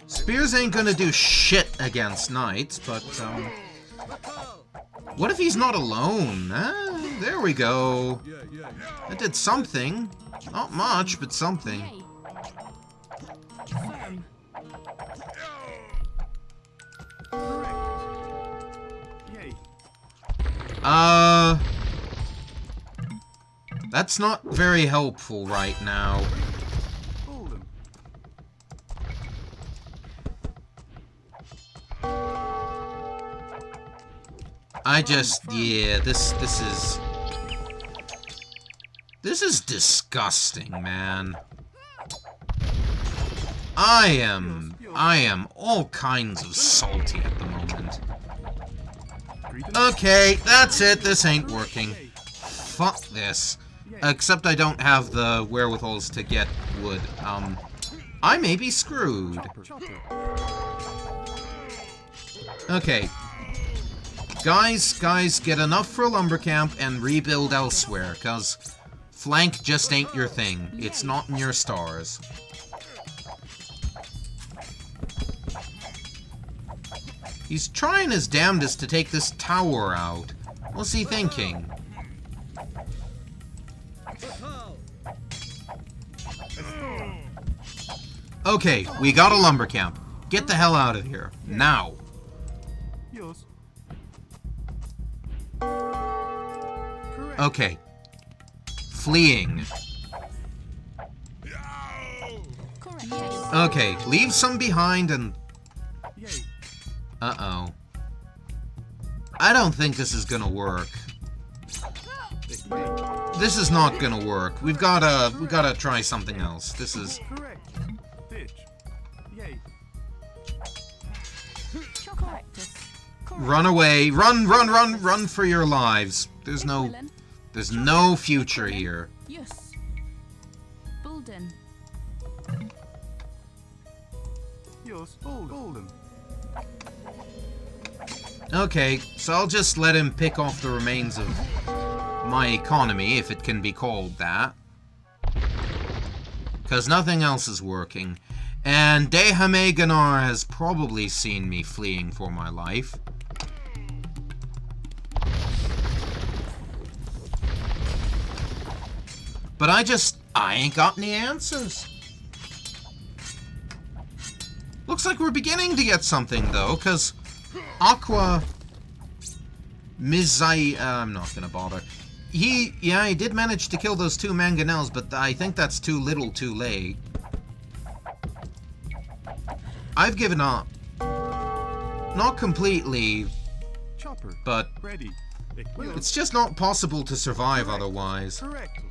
Spears ain't gonna do shit against knights, but, what if he's not alone? There we go. That did something. Not much, but something. Yay. Firm. Yay. That's not very helpful right now. Golden. I just, yeah, this is disgusting, man. I am all kinds of salty at the moment. Okay, that's it, this ain't working. Fuck this. Except I don't have the wherewithals to get wood. I may be screwed. Okay. Guys, get enough for a lumber camp and rebuild elsewhere, cause flank just ain't your thing. It's not in your stars. He's trying his damnedest to take this tower out. What's he thinking? Okay, we got a lumber camp. Get the hell out of here. Now. Yours. Okay. Fleeing. Correct. Okay, leave some behind and... Yay. Uh-oh. I don't think this is gonna work. This is not gonna work. We gotta try something else. This is... Correct. Ditch. Yay. Correctus. Run away. Run for your lives. There's no future here. Yes. Burton. Yours. Golden. Okay, so I'll just let him pick off the remains of my economy, if it can be called that. Because nothing else is working. And Dehame Ganar has probably seen me fleeing for my life. But I ain't got any answers. Looks like we're beginning to get something, though, because Aqua Mizai... I'm not gonna bother. He did manage to kill those two mangonels, but I think that's too little too late. I've given up. Not completely, Chopper. but Ready. it's just not possible to survive otherwise. Correct.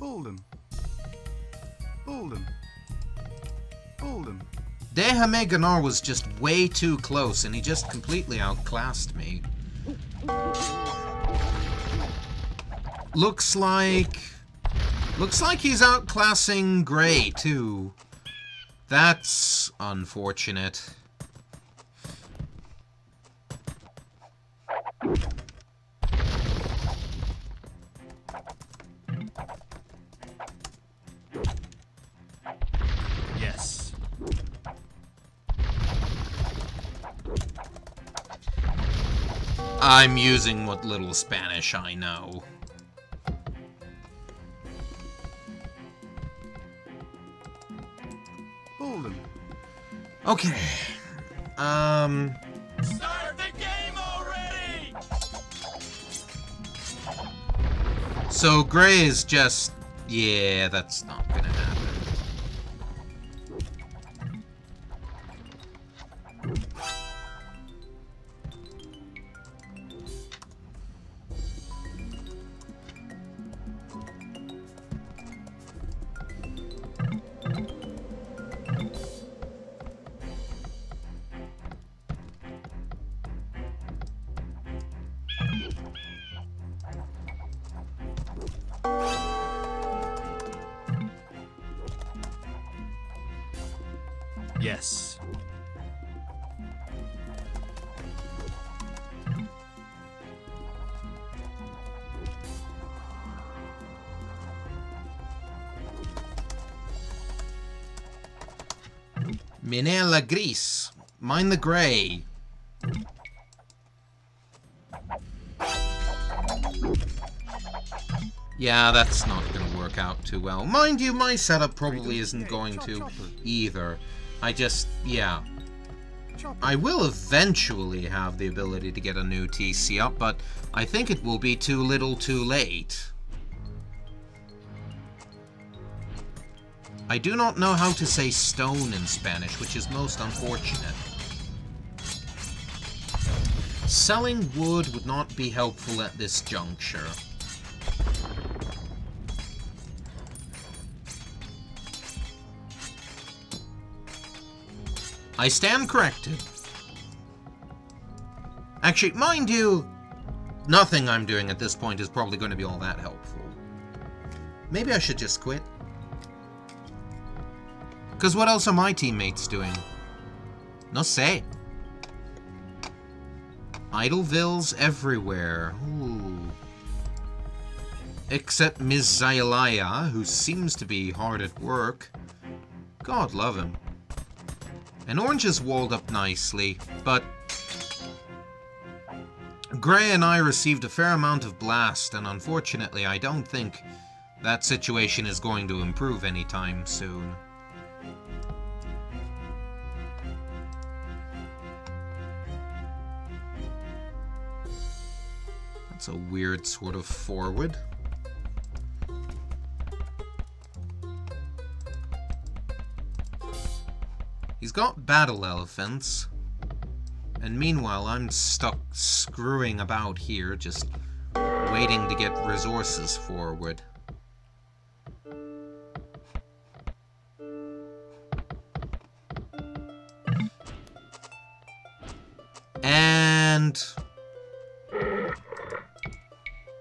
Golden. Golden. Golden. Deha Ganar was just way too close, and he just completely outclassed me. Looks like he's outclassing Gray, too. That's unfortunate. Yes. I'm using what little Spanish I know. Golden. Okay. Start the game already! So Gray is just... Yeah, that's not gonna happen. Yes. Minella Gris. Mine the Gray. Yeah, that's not going to work out too well. Mind you, my setup probably isn't going to either. I just, yeah. I will eventually have the ability to get a new TC up, but I think it will be too little too late. I do not know how to say stone in Spanish, which is most unfortunate. Selling wood would not be helpful at this juncture. I stand corrected. Actually, mind you, nothing I'm doing at this point is probably going to be all that helpful. Maybe I should just quit. Because what else are my teammates doing? No sé. Idlevilles everywhere. Ooh. Except Ms. Zayalaya, who seems to be hard at work. God love him. And Orange is walled up nicely, but Gray and I received a fair amount of blast, and unfortunately I don't think that situation is going to improve anytime soon. That's a weird sort of forward. He's got battle elephants, and meanwhile I'm stuck screwing about here, just waiting to get resources forward. And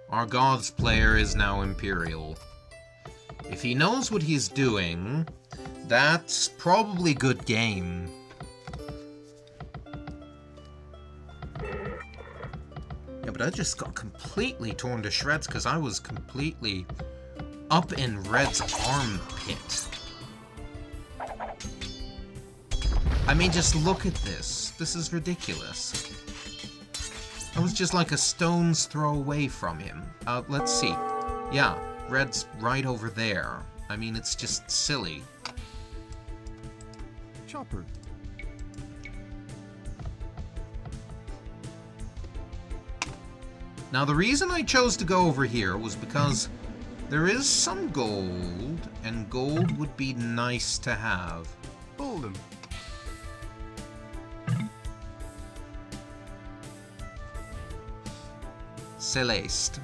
our Gods player is now Imperial. If he knows what he's doing, that's probably good game. Yeah, but I just got completely torn to shreds because I was completely up in Red's armpit. I mean, just look at this. This is ridiculous. I was just like a stone's throw away from him. Let's see. Yeah, Red's right over there. I mean, it's just silly. Chopper. Now, the reason I chose to go over here was because there is some gold, and gold would be nice to have. Golden. Celeste.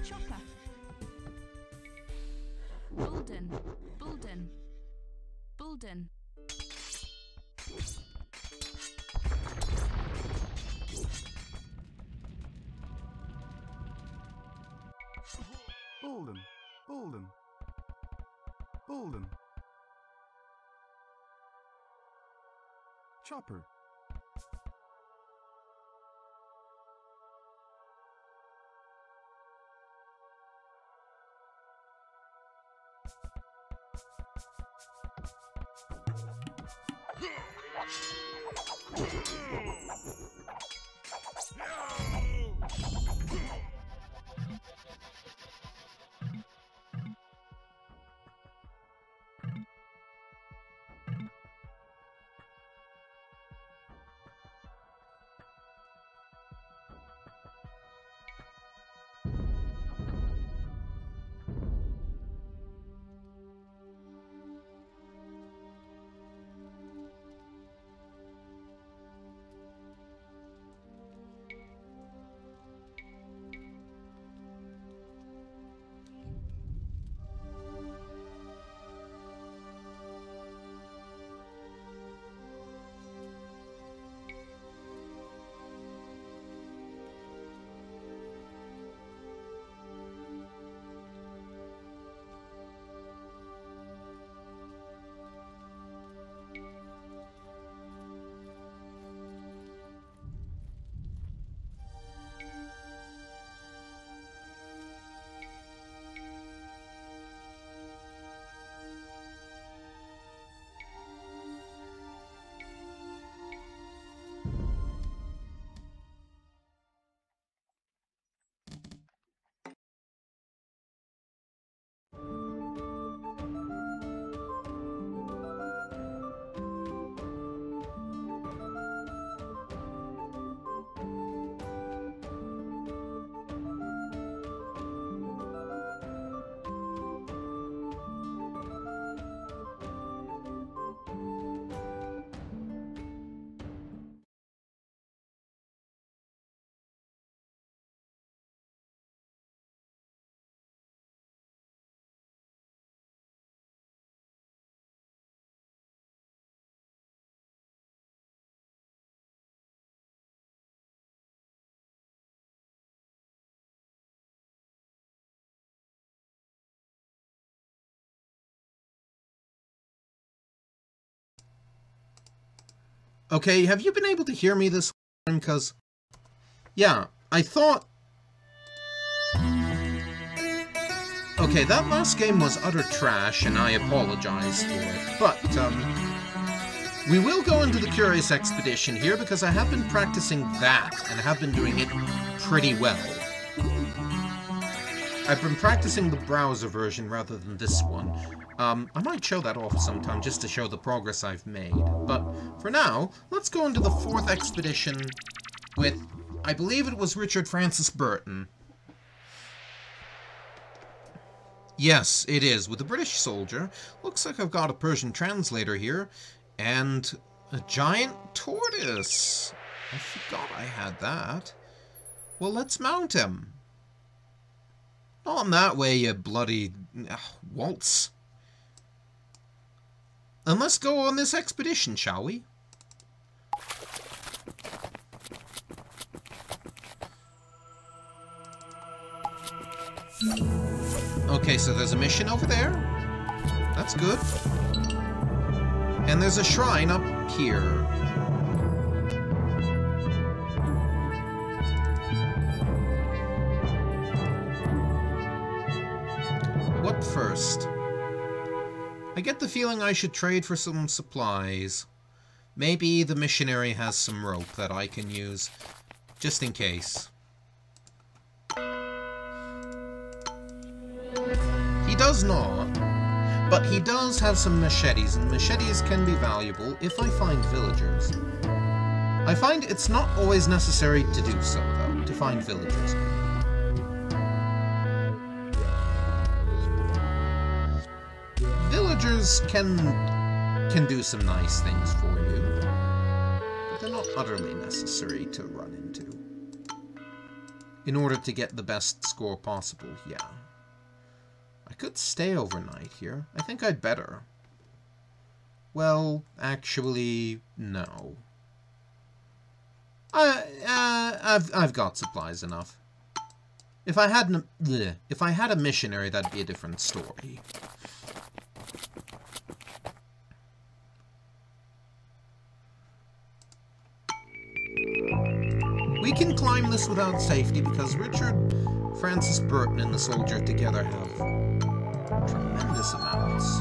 Chopper. Burton. Burton. Burton. Bolden. Bolden. Bolden. Chopper. Okay, have you been able to hear me this time? Because, yeah, I thought... Okay, that last game was utter trash, and I apologize for it. But, we will go into the Curious Expedition here, because I have been practicing that, and have been doing it pretty well. I've been practicing the browser version rather than this one. I might show that off sometime just to show the progress I've made. But for now, let's go into the 4th expedition with, I believe it was Richard Francis Burton. Yes, it is, with a British soldier. Looks like I've got a Persian translator here. And a giant tortoise. I forgot I had that. Well, let's mount him. Not on that way, you bloody waltz. And let's go on this expedition, shall we? Okay, so there's a mission over there. That's good. And there's a shrine up here. What first? I get the feeling I should trade for some supplies. Maybe the missionary has some rope that I can use, just in case. He does not, but he does have some machetes, and machetes can be valuable if I find villagers. I find it's not always necessary to do so, though, to find villagers. Spiders can do some nice things for you, but they're not utterly necessary to run into. In order to get the best score possible, yeah. I could stay overnight here. I think I'd better. Well, actually, no. I've got supplies enough. If I had a missionary, that'd be a different story. We can climb this without safety because Richard, Francis Burton, and the soldier together have tremendous amounts.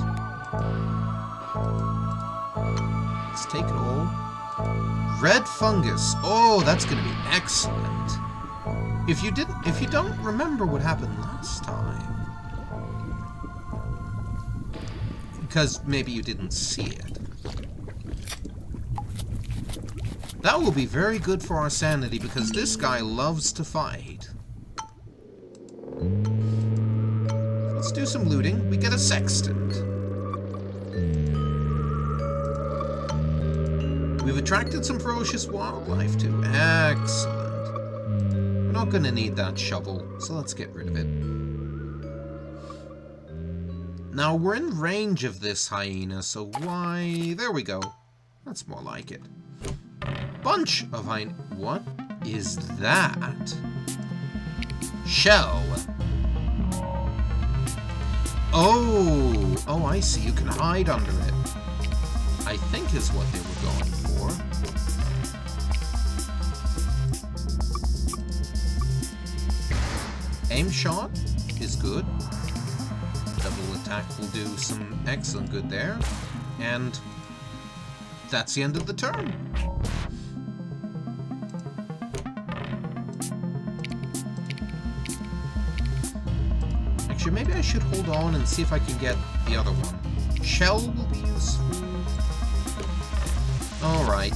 Let's take it all. Red fungus. Oh, that's going to be excellent. If you don't remember what happened last time, because maybe you didn't see it, that will be very good for our sanity because this guy loves to fight. Let's do some looting. We get a sextant. We've attracted some ferocious wildlife too. Excellent. We're not going to need that shovel, so let's get rid of it. Now, we're in range of this hyena, so why... There we go. That's more like it. Bunch of hyena... What is that? Shell. Oh, I see. You can hide under it. I think is what they were going for. Aim shot is good. Double attack will do some excellent good there. And that's the end of the turn. Actually, maybe I should hold on and see if I can get the other one. Shell will be useful. Alright.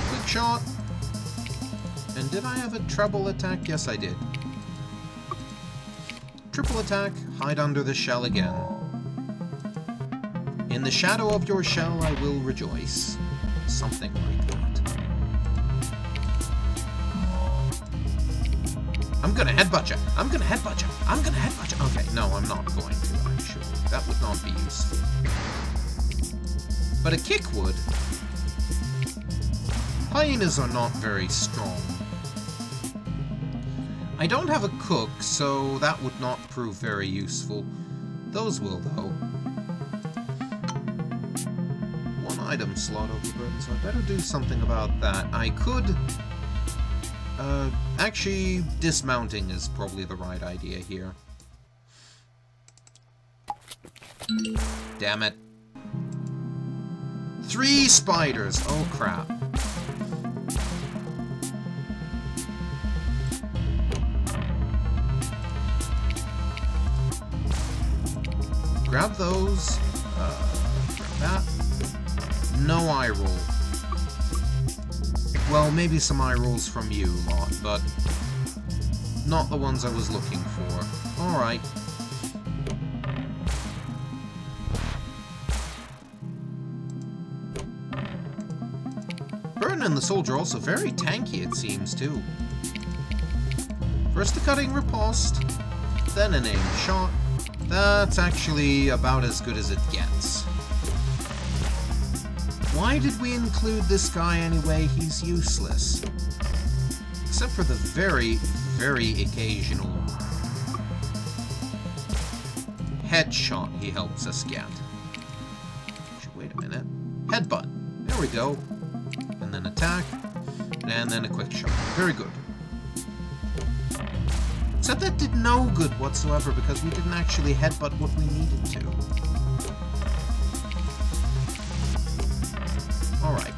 Quick shot. And did I have a treble attack? Yes, I did. Triple attack, hide under the shell again. In the shadow of your shell I will rejoice. Something like that. I'm gonna headbutt you. I'm gonna headbutt you. I'm gonna headbutt you. Okay, no, I'm not going to, actually. That would not be useful. But a kick would. Hyenas are not very strong. I don't have a cook, so that would not prove very useful. Those will, though. One item slot overburden, so I better do something about that. I could... actually, dismounting is probably the right idea here. Damn it. 3 spiders! Oh, crap. Grab those. Grab that. No eye roll. Well, maybe some eye rolls from you lot, but not the ones I was looking for. Alright. Burton and the soldier are also very tanky, it seems, too. First a cutting riposte, then an aim shot. That's actually about as good as it gets. Why did we include this guy anyway? He's useless. Except for the very, very occasional headshot he helps us get. Wait a minute. Headbutt. There we go. And then attack. And then a quick shot. Very good. Except that did no good whatsoever because we didn't actually headbutt what we needed to. Alright.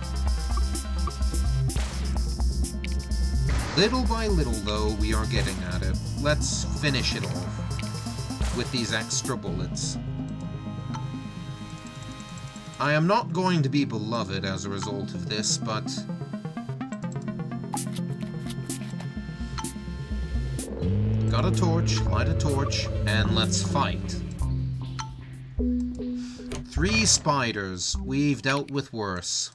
Little by little, though, we are getting at it. Let's finish it off with these extra bullets. I am not going to be beloved as a result of this, but Got a torch, light a torch, and let's fight. 3 spiders. We've dealt with worse.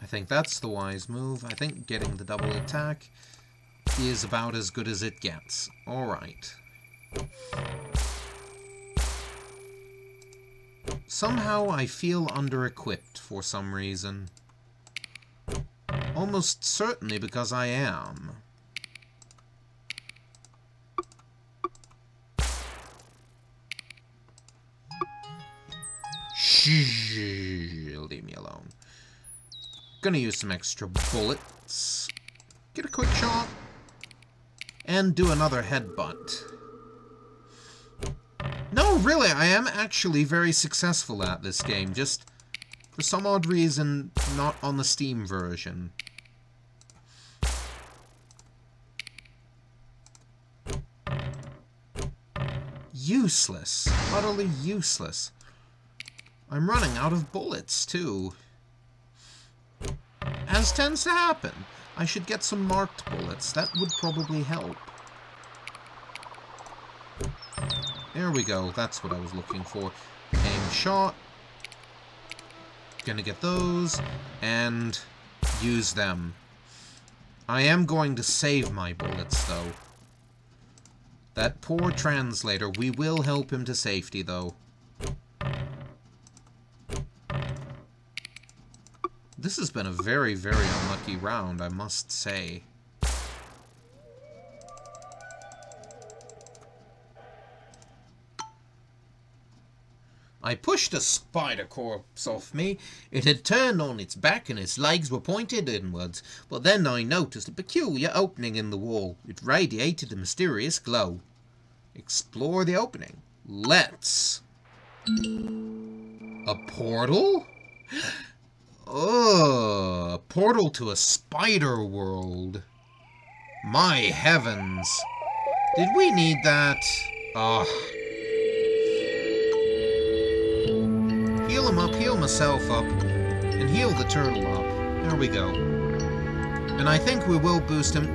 I think that's the wise move. I think getting the double attack is about as good as it gets. Alright. Somehow I feel under-equipped for some reason. Almost certainly because I am. Shh, leave me alone. Gonna use some extra bullets. Get a quick shot. And do another headbutt. No, really, I am actually very successful at this game. Just, for some odd reason, not on the Steam version. Useless. Utterly useless. I'm running out of bullets, too. As tends to happen. I should get some marked bullets. That would probably help. There we go. That's what I was looking for. Aim shot. Gonna get those. And use them. I am going to save my bullets, though. That poor translator. We will help him to safety, though. This has been a very, very unlucky round, I must say. I pushed a spider corpse off me. It had turned on its back and its legs were pointed inwards. But then I noticed a peculiar opening in the wall. It radiated a mysterious glow. Explore the opening. Let's. A portal? Oh, a portal to a spider world. My heavens. Did we need that? Ugh. Heal him up, heal myself up, and heal the turtle up. There we go. And I think we will boost him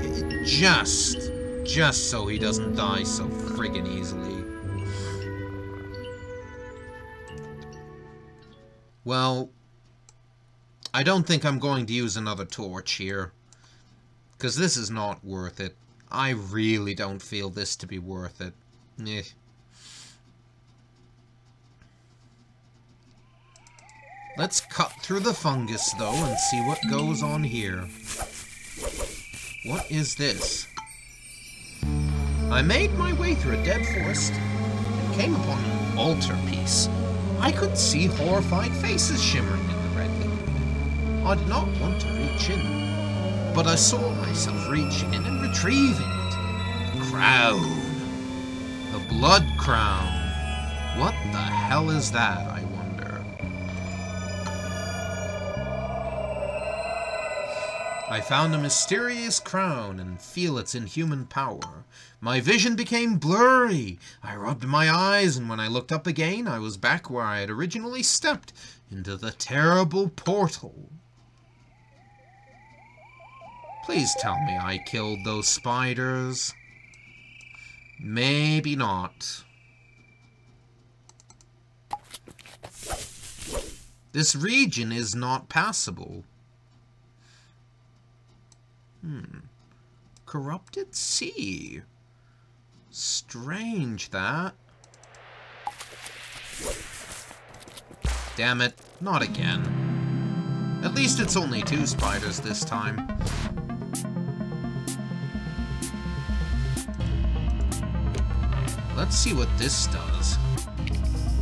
just so he doesn't die so friggin' easily. Well, I don't think I'm going to use another torch here, because this is not worth it. I really don't feel this to be worth it. Eh. Let's cut through the fungus, though, and see what goes on here. What is this? I made my way through a dead forest and came upon an altarpiece. I could see horrified faces shimmering in the red liquid. I did not want to reach in, but I saw myself reaching in and retrieving it. A crown. The blood crown. What the hell is that, I wonder? I found a mysterious crown and feel its inhuman power. My vision became blurry. I rubbed my eyes, and when I looked up again, I was back where I had originally stepped, into the terrible portal. Please tell me I killed those spiders. Maybe not. This region is not passable. Corrupted sea. Strange, that. Damn it, not again. At least it's only 2 spiders this time. Let's see what this does.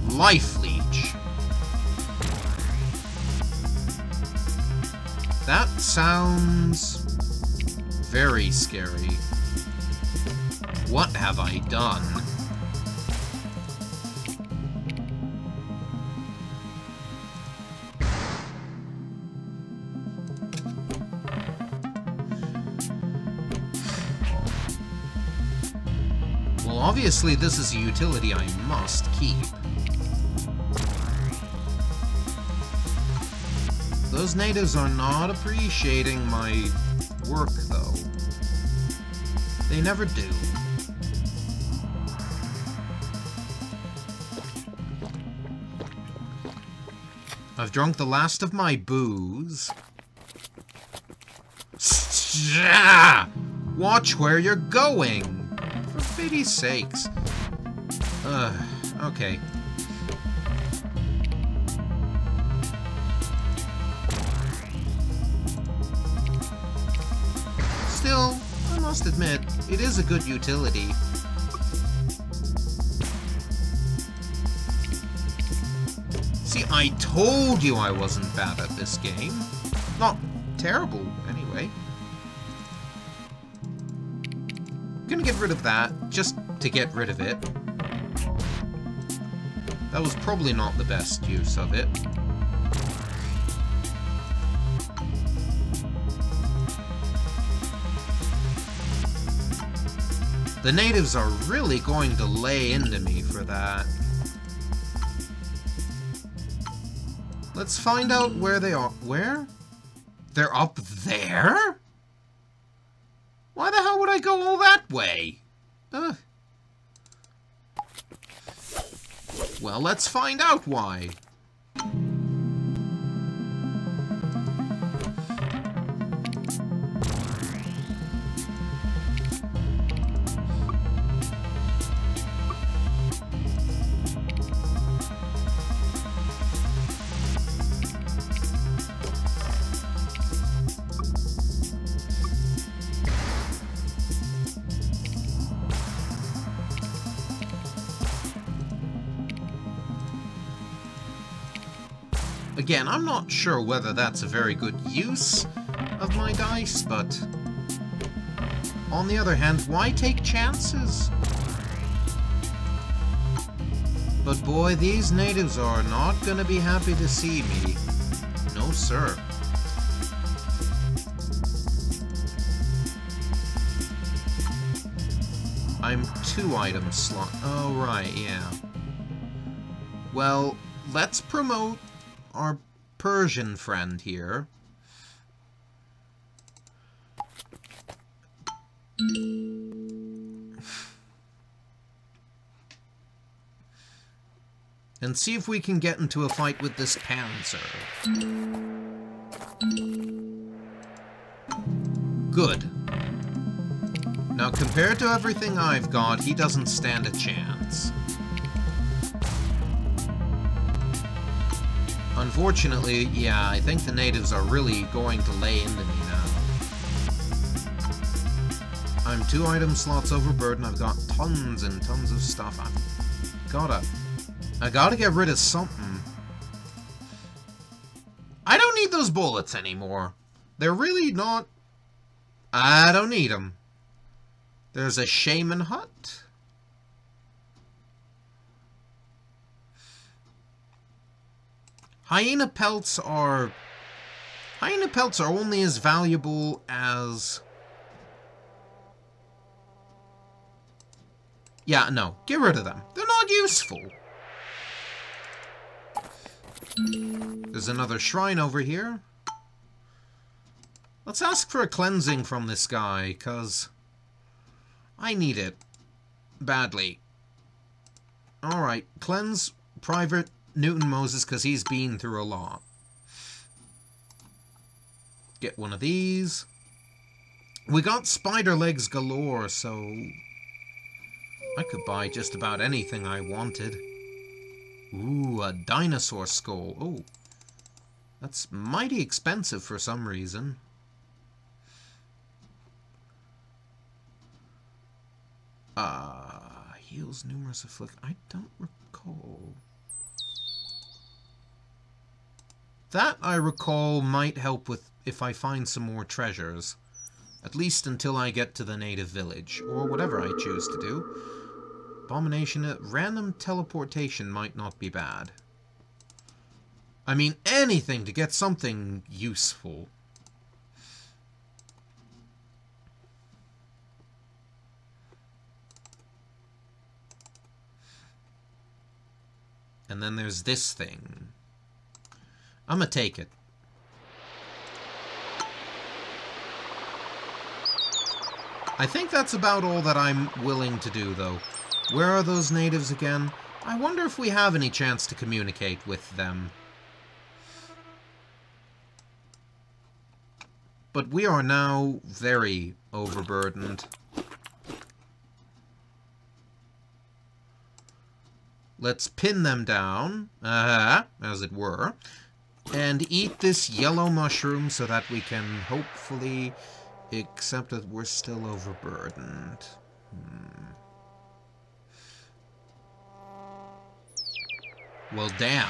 Life leech. That sounds very scary. What have I done? Well, obviously this is a utility I must keep. Those natives are not appreciating my work, though. They never do. I've drunk the last of my booze. Watch where you're going! For pity's sakes. Okay. Still, I must admit, it is a good utility. See, I told you I wasn't bad at this game. Not terrible, anyway. Gonna get rid of that, just to get rid of it. That was probably not the best use of it. The natives are really going to lay into me for that. Let's find out where they are. Where? They're up there? Why the hell would I go all that way? Well, let's find out why. Again, I'm not sure whether that's a very good use of my dice, but on the other hand, why take chances? But boy, these natives are not gonna be happy to see me. No, sir. I'm 2 items slot. Oh, right, yeah. Well, let's promote our Persian friend here. And see if we can get into a fight with this Panzer. Good. Now, compared to everything I've got, he doesn't stand a chance. Unfortunately, yeah, I think the natives are really going to lay into me now. I'm 2 item slots over Burton. I've got tons and tons of stuff. I gotta get rid of something. I don't need those bullets anymore. They're really not... I don't need them. There's a shaman hut. Hyena pelts are only as valuable as... Yeah, no, get rid of them. They're not useful. There's another shrine over here. Let's ask for a cleansing from this guy, because I need it badly. Alright, cleanse Private Newton Moses, because he's been through a lot. Get one of these. We got spider legs galore, so I could buy just about anything I wanted. Ooh, a dinosaur skull. Oh, that's mighty expensive for some reason. Heals numerous afflict. I don't recall. That, I recall, might help with if I find some more treasures. At least until I get to the native village, or whatever I choose to do. Abomination, random teleportation might not be bad. I mean, anything to get something useful. And then there's this thing. I'm gonna take it. I think that's about all that I'm willing to do, though. Where are those natives again? I wonder if we have any chance to communicate with them. But we are now very overburdened. Let's pin them down, as it were, and eat this yellow mushroom so that we can hopefully accept that we're still overburdened. Well, damn.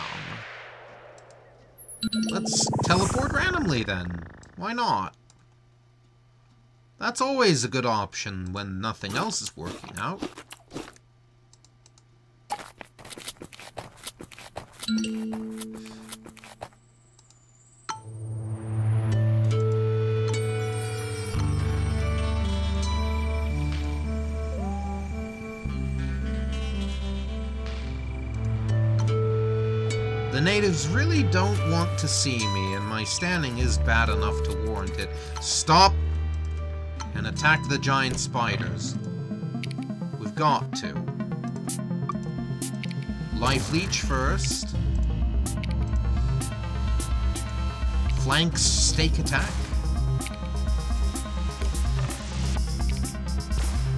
Let's teleport randomly then. Why not? That's always a good option when nothing else is working out. The natives really don't want to see me, and my standing is bad enough to warrant it. Stop and attack the giant spiders. We've got to. Life leech first. Flank stake attack.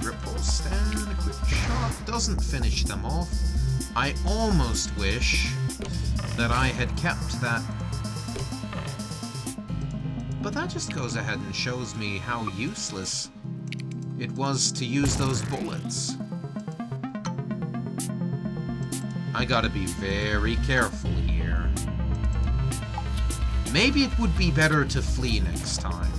Riposte and a quick shot doesn't finish them off. I almost wish that I had kept that. But that just goes ahead and shows me how useless it was to use those bullets. I gotta be very careful here. Maybe it would be better to flee next time.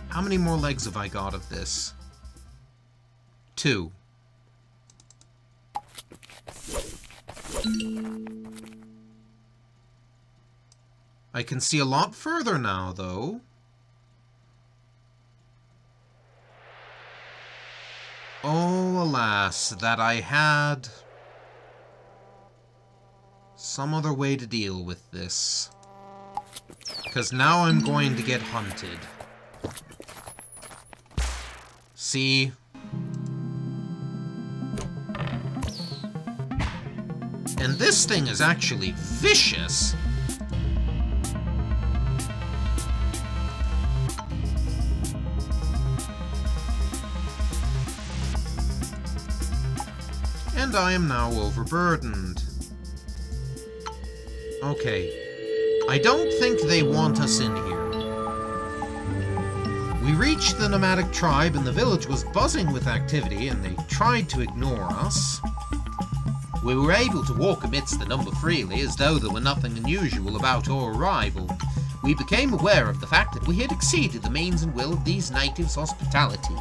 How many more legs have I got of this? 2. I can see a lot further now, though. Oh, alas, that I had some other way to deal with this. Because now I'm going to get hunted. See? And this thing is actually vicious. And I am now overburdened. Okay. I don't think they want us in here. We reached the nomadic tribe and the village was buzzing with activity and they tried to ignore us. We were able to walk amidst the number freely as though there were nothing unusual about our arrival. We became aware of the fact that we had exceeded the means and will of these natives' hospitality.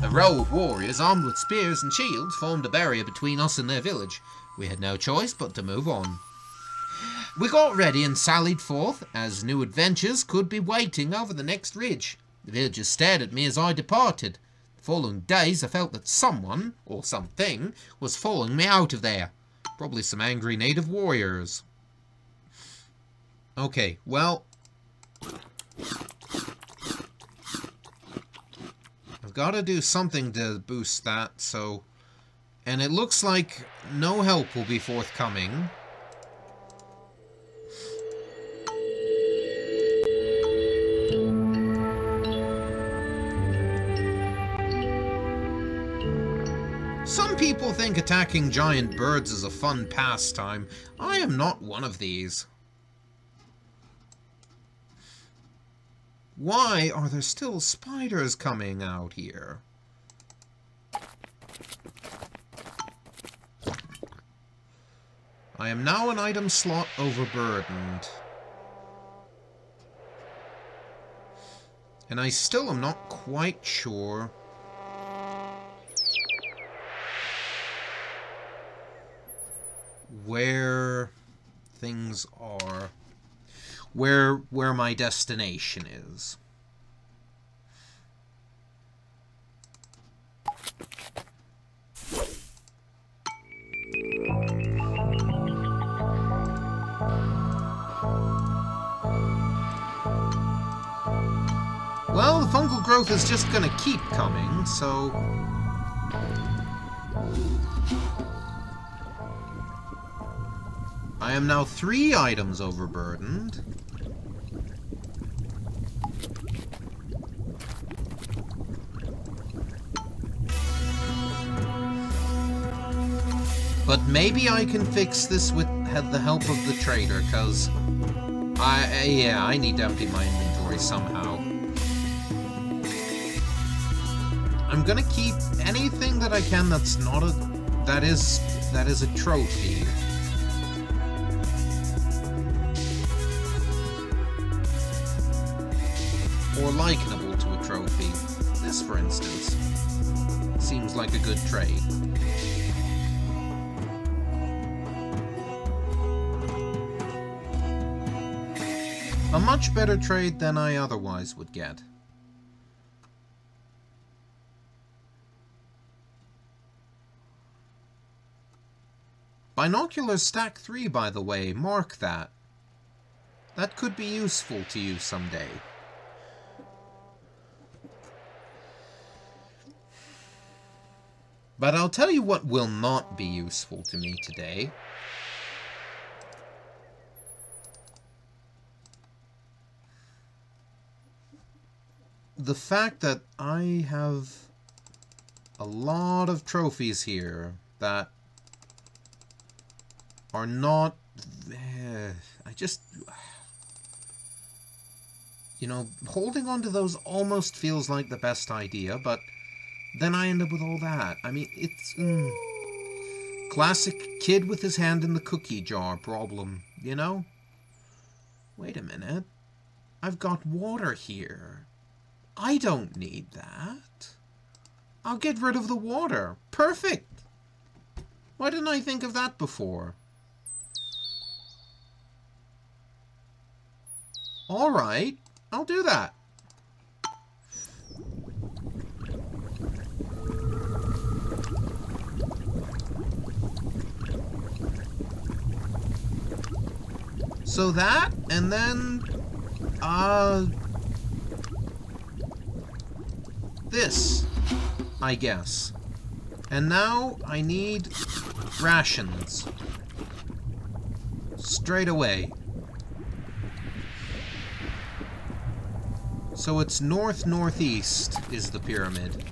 A row of warriors armed with spears and shields formed a barrier between us and their village. We had no choice but to move on. We got ready and sallied forth, as new adventures could be waiting over the next ridge. The villagers stared at me as I departed. The following days I felt that someone, or something, was following me out of there. Probably some angry native warriors. Okay, well, I've got to do something to boost that, so... And it looks like no help will be forthcoming. Some people think attacking giant birds is a fun pastime. I am not one of these. Why are there still spiders coming out here? I am now an item slot overburdened. And I still am not quite sure where things are, where my destination is. Well, the fungal growth is just gonna keep coming, so... I am now 3 items overburdened. But maybe I can fix this with the help of the trader, because I need to empty my inventory somehow. I'm gonna keep anything that I can that's not a that is a trophy. Or likenable to a trophy. This, for instance, seems like a good trade. A much better trade than I otherwise would get. Binoculars stack 3, by the way. Mark that. That could be useful to you someday. But I'll tell you what will not be useful to me today. The fact that I have a lot of trophies here that are not... You know, holding on to those almost feels like the best idea, but then I end up with all that. I mean, it's... classic kid with his hand in the cookie jar problem, you know? Wait a minute. I've got water here. I don't need that. I'll get rid of the water. Perfect! Why didn't I think of that before? Alright, I'll do that. So that, and then, this, I guess. And now I need rations. Straight away. So it's north-northeast is the pyramid.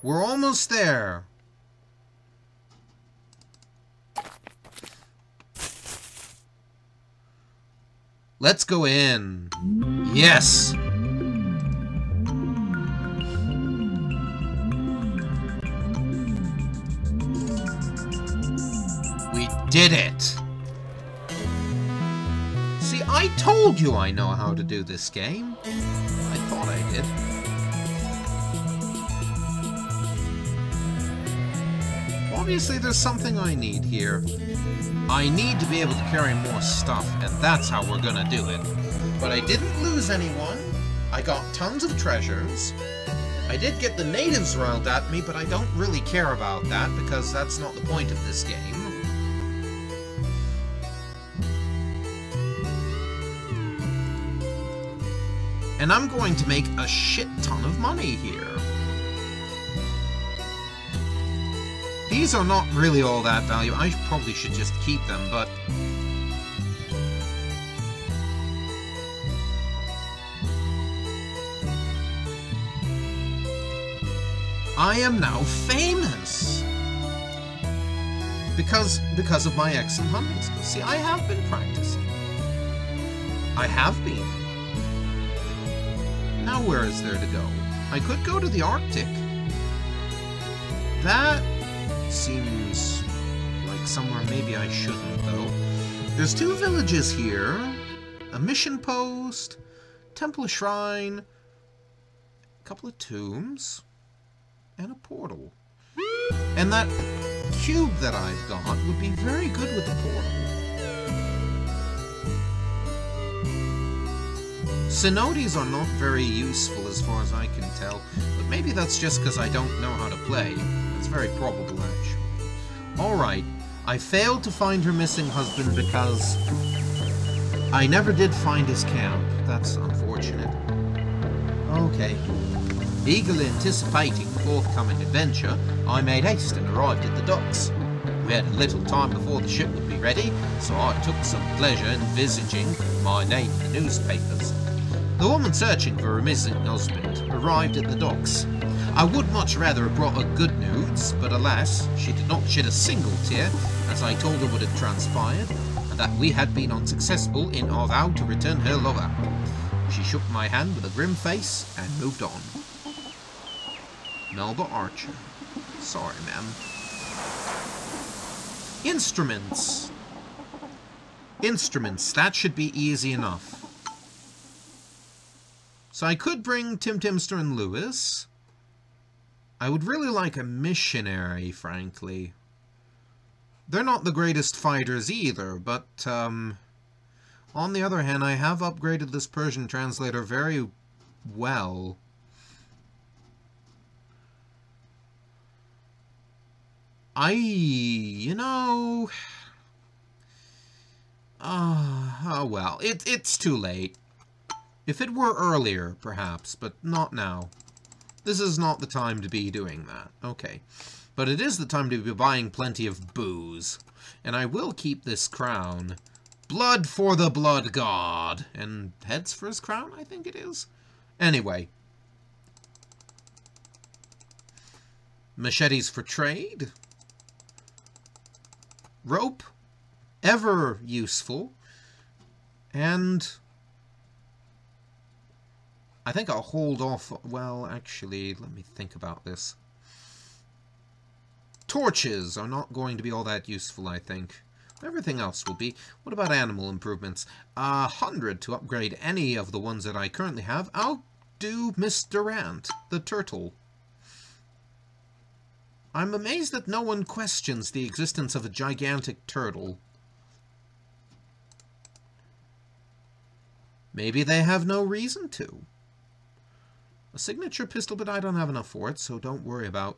We're almost there. Let's go in. Yes! We did it! See, I told you I know how to do this game. I thought I did. Obviously, there's something I need here. I need to be able to carry more stuff, and that's how we're gonna do it. But I didn't lose anyone. I got tons of treasures. I did get the natives riled at me, but I don't really care about that, because that's not the point of this game. And I'm going to make a shit ton of money here. These are not really all that valuable. I probably should just keep them, but... I am now famous! Because of my excellent hunting skills. See, I have been practicing. I have been. Now where is there to go? I could go to the Arctic. That seems like click somewhere maybe I shouldn't, though. There's 2 villages here. A mission post, temple shrine, a couple of tombs, and a portal. And that cube that I've got would be very good with the portal. Cenotes are not very useful as far as I can tell, but maybe that's just because I don't know how to play. That's very probable, actually. Alright, I failed to find her missing husband because I never did find his camp. That's unfortunate. Okay. Eagerly anticipating the forthcoming adventure, I made haste and arrived at the docks. We had a little time before the ship would be ready, so I took some pleasure in envisaging my name in the newspapers. The woman searching for her missing husband arrived at the docks. I would much rather have brought her good news, but alas, she did not shed a single tear as I told her what had transpired, and that we had been unsuccessful in our vow to return her lover. She shook my hand with a grim face and moved on. Melba Archer. Sorry, ma'am. Instruments. Instruments. That should be easy enough. So I could bring Tim Timster and Lewis. I would really like a missionary, frankly. They're not the greatest fighters either, but, on the other hand, I have upgraded this Persian translator very well. You know... oh well, it's too late. If it were earlier, perhaps, but not now. This is not the time to be doing that. Okay. But it is the time to be buying plenty of booze. And I will keep this crown. Blood for the blood god. And heads for his crown, I think it is. Anyway. Machetes for trade. Rope. Ever useful. And I think I'll hold off. Well, actually, let me think about this. Torches are not going to be all that useful, I think. Everything else will be. What about animal improvements? 100 to upgrade any of the ones that I currently have. I'll do Miss Durant, the turtle. I'm amazed that no one questions the existence of a gigantic turtle. Maybe they have no reason to. A signature pistol, but I don't have enough for it, so don't worry about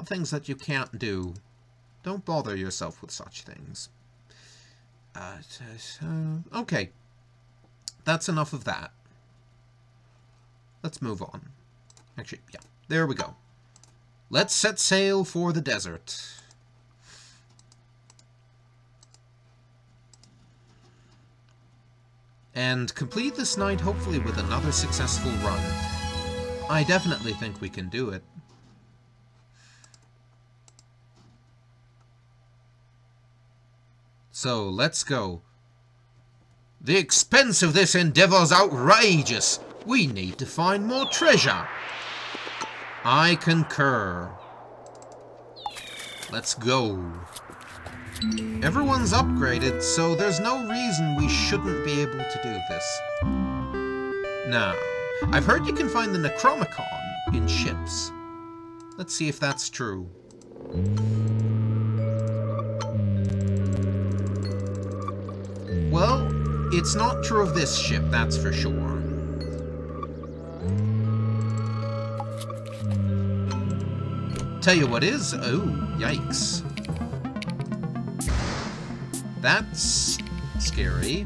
things that you can't do. Don't bother yourself with such things. Okay. That's enough of that. Let's move on. Actually, yeah. There we go. Let's set sail for the desert. And complete this night, hopefully, with another successful run. I definitely think we can do it. So, let's go. The expense of this endeavor's outrageous. We need to find more treasure. I concur. Let's go. Everyone's upgraded, so there's no reason we shouldn't be able to do this. Now, I've heard you can find the Necromicon in ships. Let's see if that's true. Well, it's not true of this ship, that's for sure. Tell you what is... oh, yikes. That's scary.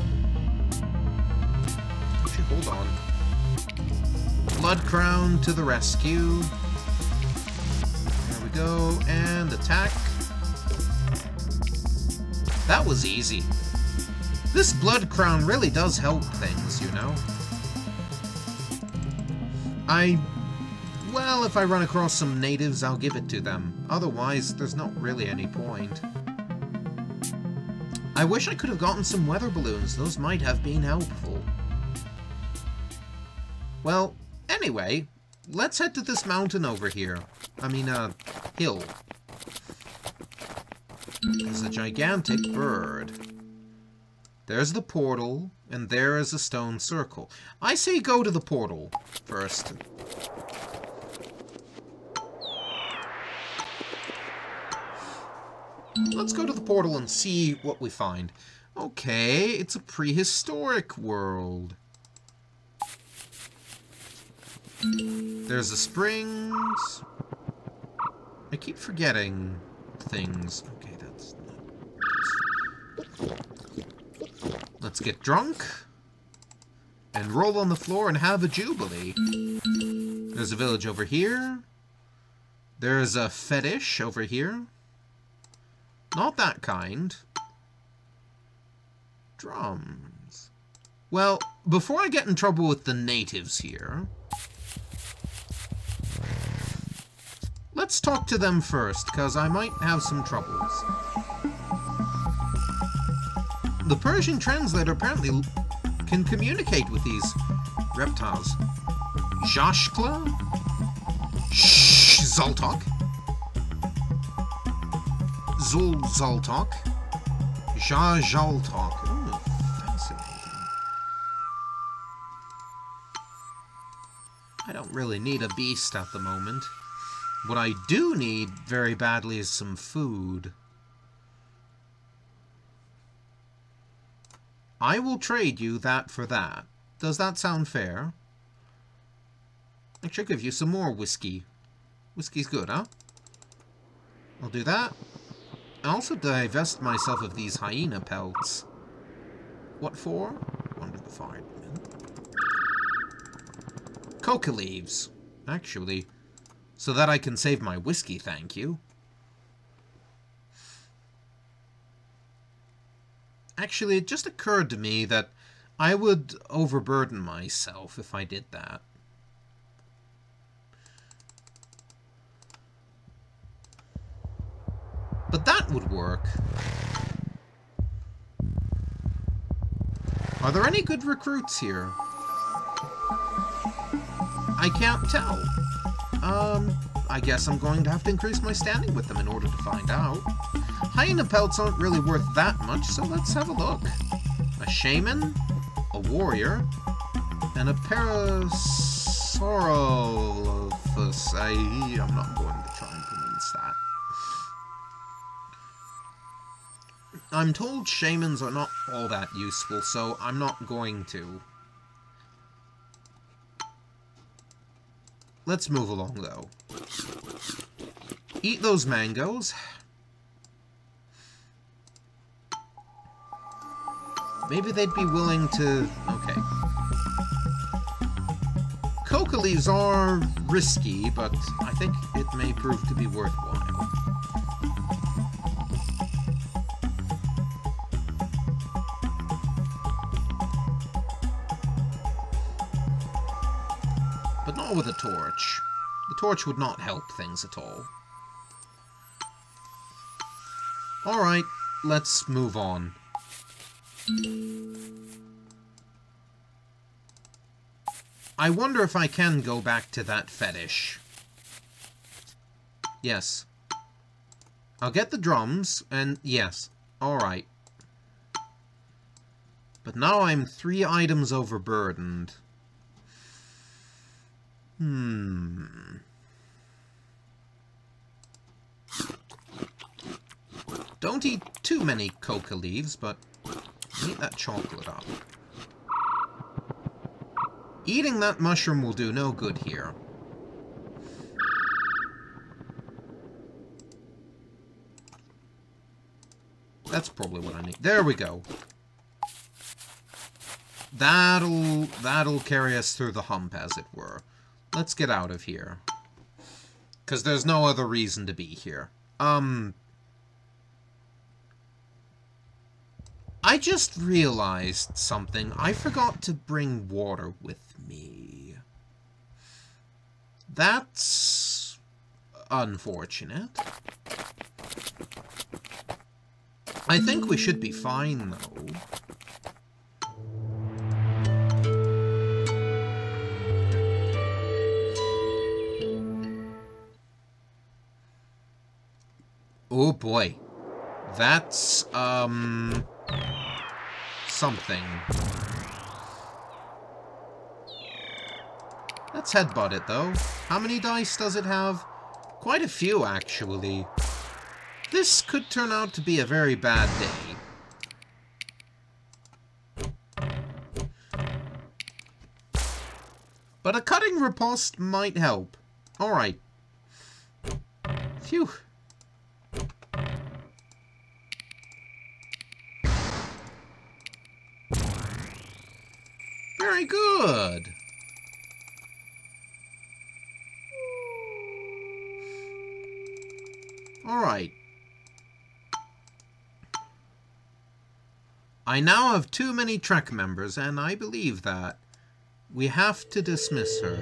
Actually, hold on. Blood Crown to the rescue. There we go. And attack. That was easy. This Blood Crown really does help things, you know. Well, if I run across some natives, I'll give it to them. Otherwise, there's not really any point. I wish I could have gotten some weather balloons. Those might have been helpful. Well, anyway, let's head to this mountain over here. I mean, hill. There's a gigantic bird. There's the portal, and there is a stone circle. I say go to the portal first. Let's go to the portal and see what we find. Okay, it's a prehistoric world. There's the springs. I keep forgetting things. Okay, that's not... Let's get drunk. And roll on the floor and have a jubilee. There's a village over here. There's a fetish over here. Not that kind. Drums. Well, before I get in trouble with the natives here, let's talk to them first, because I might have some troubles. The Persian translator apparently can communicate with these reptiles. Jashkla? Zoltok? Zoltok? Zoltok. Ooh, fascinating. I don't really need a beast at the moment. What I do need very badly is some food. I will trade you that for that. Does that sound fair? I should give you some more whiskey. Whiskey's good, huh? I'll do that. I also divest myself of these hyena pelts. What for? Under the fire. Coca leaves. Actually, so that I can save my whiskey, thank you. Actually, it just occurred to me that I would overburden myself if I did that. But that would work. Are there any good recruits here? I can't tell. I guess I'm going to have to increase my standing with them in order to find out. Hyena pelts aren't really worth that much, so let's have a look. A shaman, a warrior, and a parasaurolophus. I'm not going to try and pronounce that. I'm told shamans are not all that useful, so I'm not going to. Let's move along, though. Eat those mangoes. Maybe they'd be willing to... Okay. Coca leaves are risky, but I think it may prove to be worthwhile. But not with a torch. The torch would not help things at all. Alright, let's move on. I wonder if I can go back to that fetish. Yes. I'll get the drums, and yes. Alright. But now I'm 3 items overburdened. Don't eat too many coca leaves, but eat that chocolate up. Eating that mushroom will do no good here. That's probably what I need. There we go. That'll carry us through the hump, as it were. Let's get out of here. Because there's no other reason to be here. I just realized something. I forgot to bring water with me. That's unfortunate. I think we should be fine, though. Oh boy. That's, something. Let's headbutt it, though. How many dice does it have? Quite a few, actually. This could turn out to be a very bad day. But a cutting riposte might help. Alright. Phew. Very good. Alright. I now have too many Trek members, and I believe that. We have to dismiss her.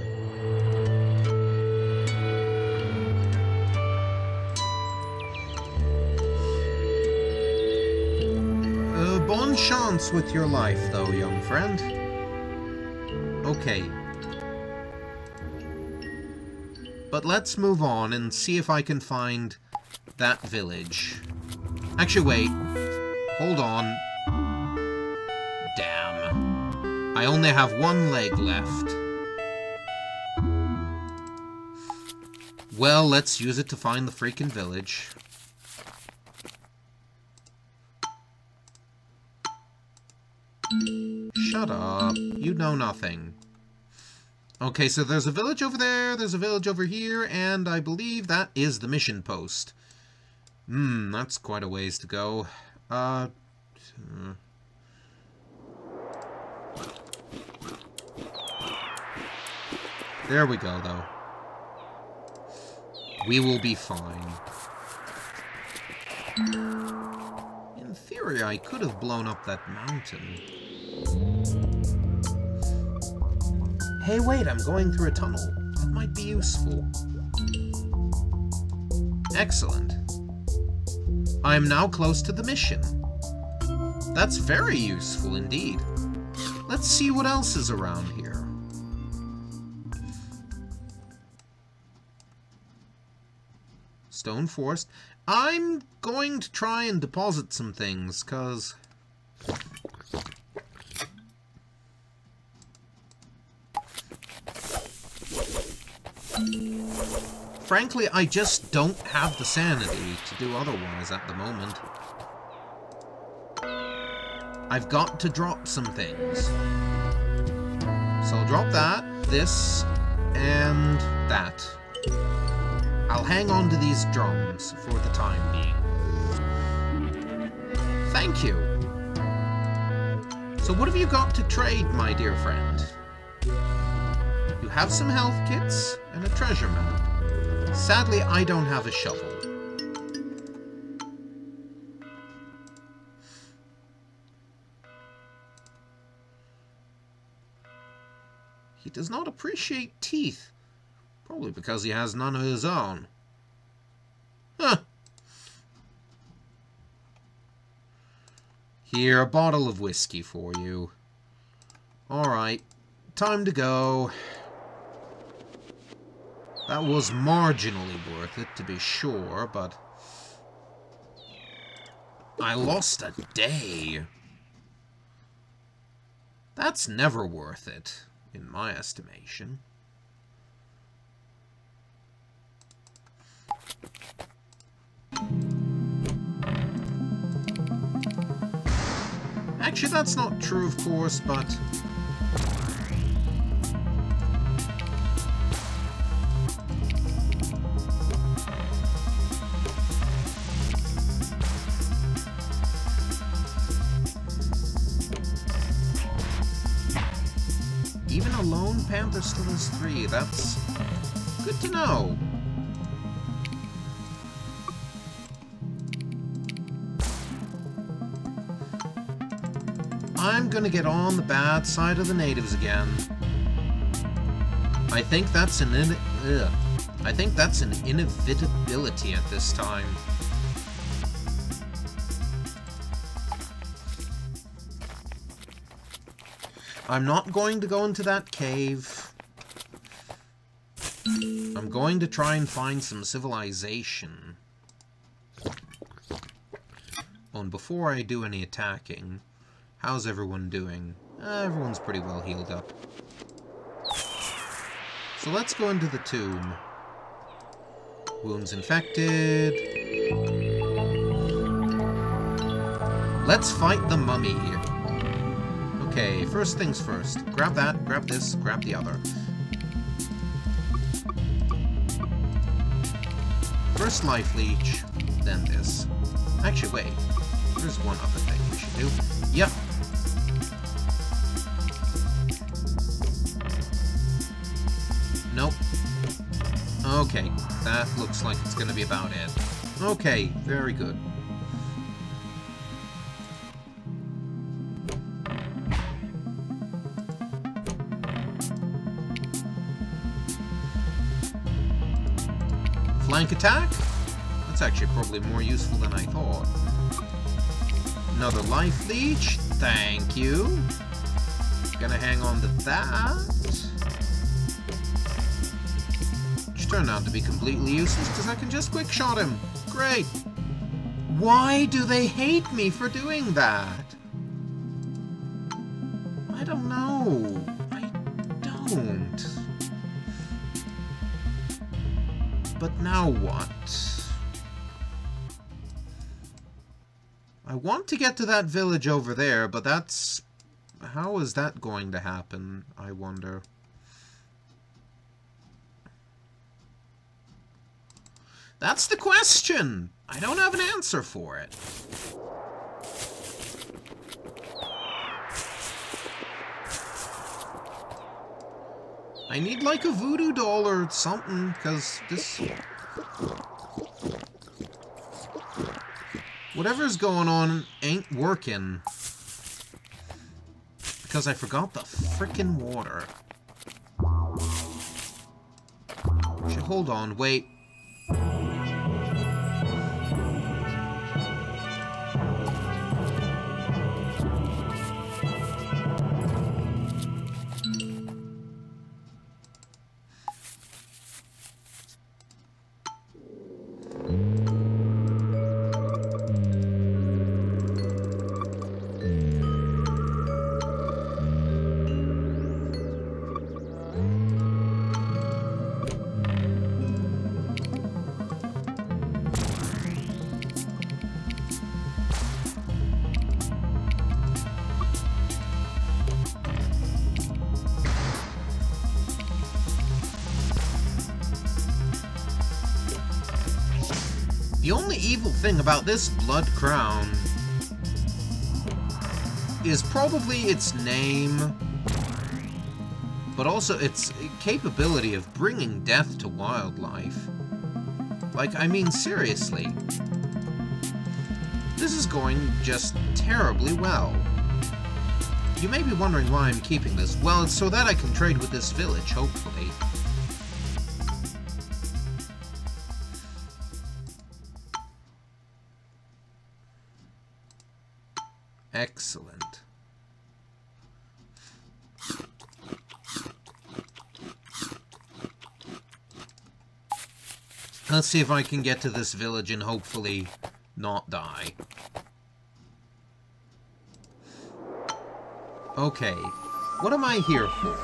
Bon chance with your life, though, young friend. Okay. But let's move on and see if I can find that village. Actually, wait. Hold on. Damn. I only have one leg left. Well, let's use it to find the freaking village. Shut up. You know nothing. Okay, so there's a village over there, there's a village over here, and I believe that is the mission post. That's quite a ways to go. There we go, though. We will be fine. In theory, I could have blown up that mountain. Hey, wait, I'm going through a tunnel. That might be useful. Excellent. I am now close to the mission. That's very useful indeed. Let's see what else is around here. Stone Forest. I'm going to try and deposit some things, because... frankly, I just don't have the sanity to do otherwise at the moment. I've got to drop some things. So I'll drop that, this, and that. I'll hang on to these drums for the time being. Thank you. So what have you got to trade, my dear friend? You have some health kits and a treasure map. Sadly, I don't have a shovel. He does not appreciate teeth. Probably because he has none of his own. Huh. Here, a bottle of whiskey for you. Alright, time to go. That was marginally worth it, to be sure, but... I lost a day. That's never worth it, in my estimation. Actually, that's not true, of course, but... even a lone panther still has 3. That's good to know. I'm gonna get on the bad side of the natives again. I think that's an inevitability at this time. I'm not going to go into that cave. I'm going to try and find some civilization. phone before I do any attacking. How's everyone doing? Everyone's pretty well healed up. So let's go into the tomb. Wounds infected. Let's fight the mummy. Okay, first things first. Grab that, grab this, grab the other. First life leech, then this. Actually, wait. There's one other thing we should do. Yep. Nope. Okay, that looks like it's gonna be about it. Okay, very good. Flank attack? That's actually probably more useful than I thought. Another life leech. Thank you. Gonna hang on to that. Which turned out to be completely useless because I can just quick shot him. Great. Why do they hate me for doing that? I don't know. I don't. But now what? I want to get to that village over there, but that's... How is that going to happen, I wonder? That's the question! I don't have an answer for it. I need like a voodoo doll or something, because this... Whatever's going on ain't working. Because I forgot the frickin' water. Actually, hold on, wait. The only evil thing about this blood crown is probably its name, but also its capability of bringing death to wildlife. Like, I mean, seriously. This is going just terribly well. You may be wondering why I'm keeping this. Well, it's so that I can trade with this village, hopefully. Excellent. Let's see if I can get to this village and hopefully not die. Okay, what am I here for?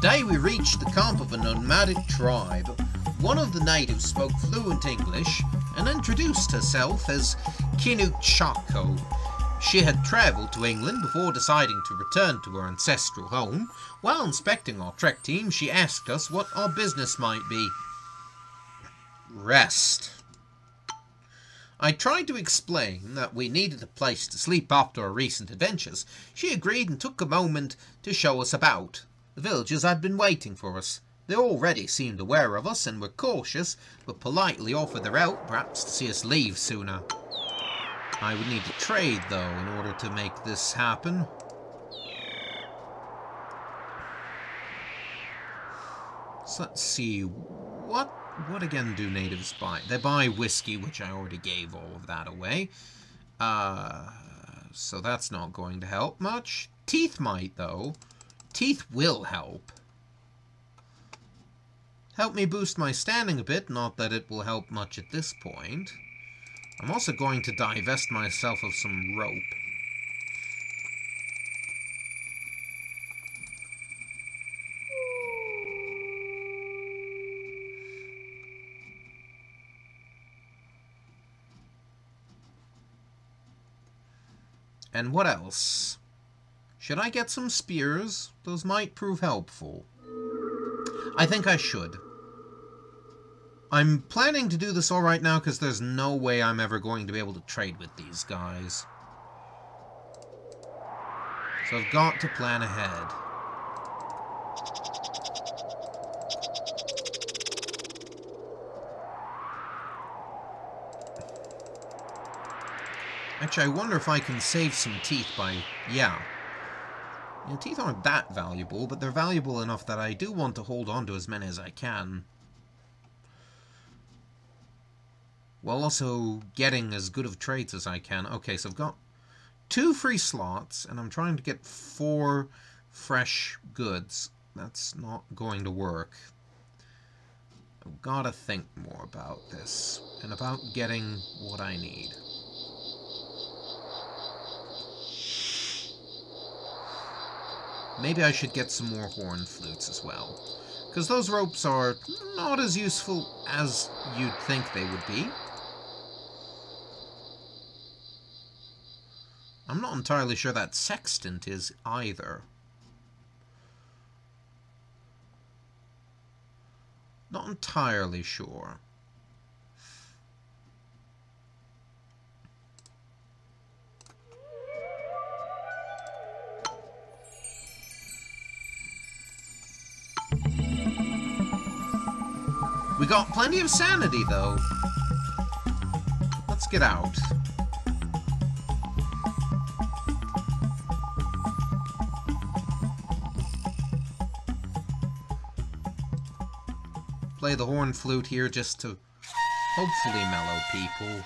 Today we reached the camp of a nomadic tribe. One of the natives spoke fluent English and introduced herself as Kinukchako. She had travelled to England before deciding to return to her ancestral home. While inspecting our trek team, she asked us what our business might be. Rest. I tried to explain that we needed a place to sleep after our recent adventures. She agreed and took a moment to show us about. The villagers had been waiting for us. They already seemed aware of us and were cautious, but politely offered their help, perhaps to see us leave sooner. I would need to trade, though, in order to make this happen. So let's see, what again do natives buy? They buy whiskey, which I already gave all of that away. So that's not going to help much. Teeth might, though. Teeth will help. help me boost my standing a bit, not that it will help much at this point. I'm also going to divest myself of some rope. And what else? Should I get some spears? Those might prove helpful. I think I should. I'm planning to do this all right now because there's no way I'm ever going to be able to trade with these guys. So I've got to plan ahead. Actually, I wonder if I can save some teeth by... yeah. You know, teeth aren't that valuable, but they're valuable enough that I do want to hold on to as many as I can. While also getting as good of trades as I can. Okay, so I've got 2 free slots, and I'm trying to get 4 fresh goods. That's not going to work. I've got to think more about this, and about getting what I need. Maybe I should get some more horn flutes as well. Because those ropes are not as useful as you'd think they would be. I'm not entirely sure that sextant is either. Not entirely sure. We got plenty of sanity, though. Let's get out. Play the horn flute here just to hopefully mellow people,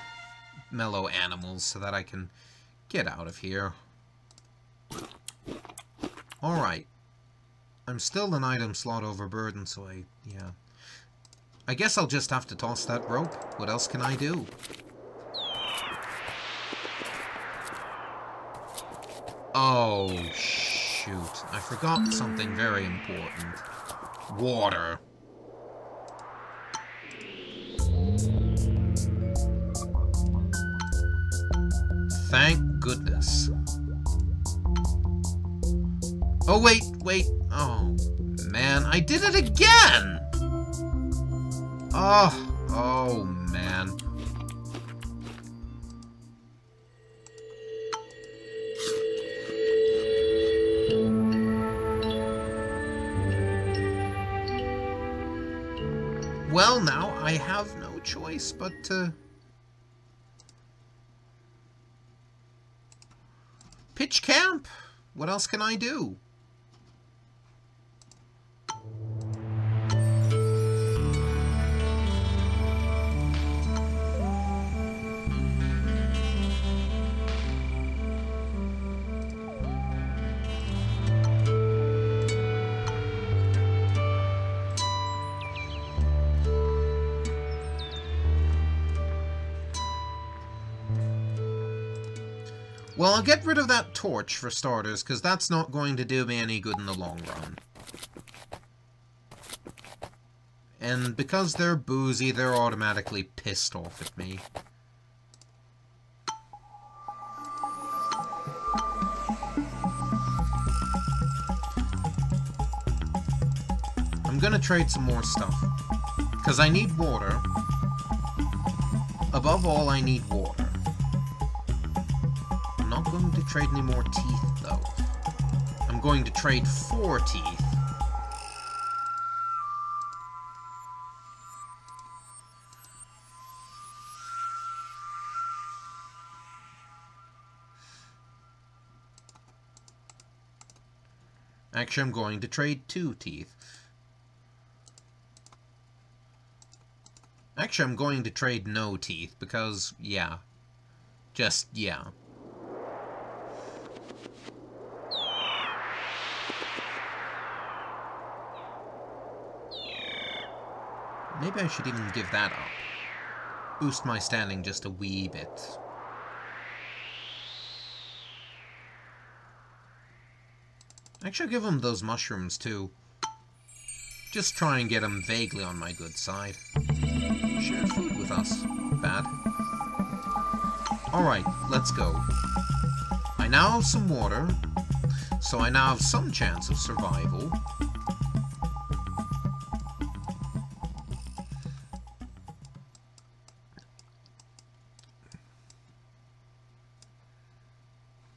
mellow animals, so that I can get out of here. Alright. I'm still an item slot over Burton, so yeah. I guess I'll just have to toss that rope. What else can I do? Oh, shoot. I forgot something very important. Water. Thank goodness. Oh, wait. Oh, man. I did it again! Oh, man. Well, now I have no choice but to pitch camp. What else can I do? Well, I'll get rid of that torch for starters, because that's not going to do me any good in the long run. And because they're boozy, they're automatically pissed off at me. I'm gonna trade some more stuff, because I need water. Above all, I need water. I'm not going to trade any more teeth, though. I'm going to trade 4 teeth. Actually, I'm going to trade 2 teeth. Actually, I'm going to trade no teeth, because, yeah. Just, yeah. Maybe I should even give that up. Boost my standing just a wee bit. Actually, I'll give him those mushrooms, too. Just try and get him vaguely on my good side. Share food with us. Bad. Alright, let's go. I now have some water, so I now have some chance of survival.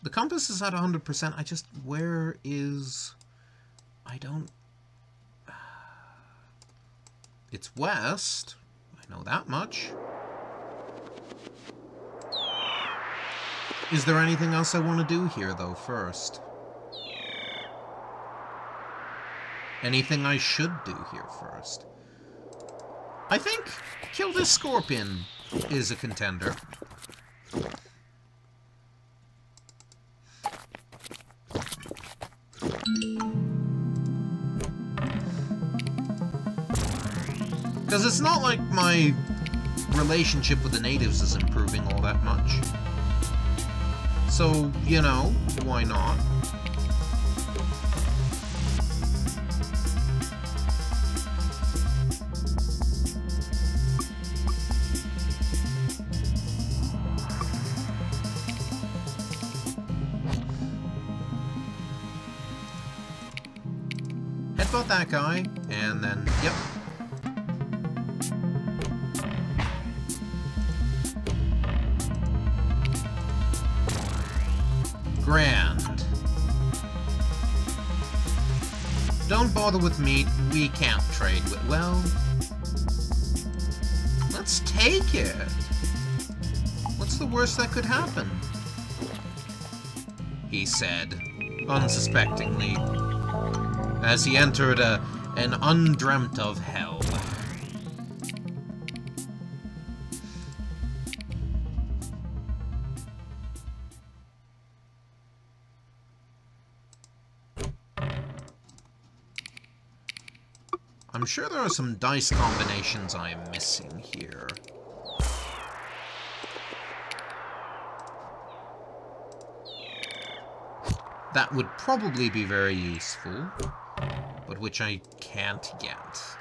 The compass is at 100%. I just... Where is... I don't... It's west. I know that much. Is there anything else I want to do here, though, first? Anything I should do here first? I think kill this scorpion is a contender. Because it's not like my relationship with the natives is improving all that much. So, you know, why not? Headbutt that guy, and then, yep. Grand. Don't bother with meat, we can't trade with... Well... Let's take it! What's the worst that could happen? He said, unsuspectingly, as he entered an undreamt of hell. I'm sure there are some dice combinations I am missing here. That would probably be very useful, but which I can't get.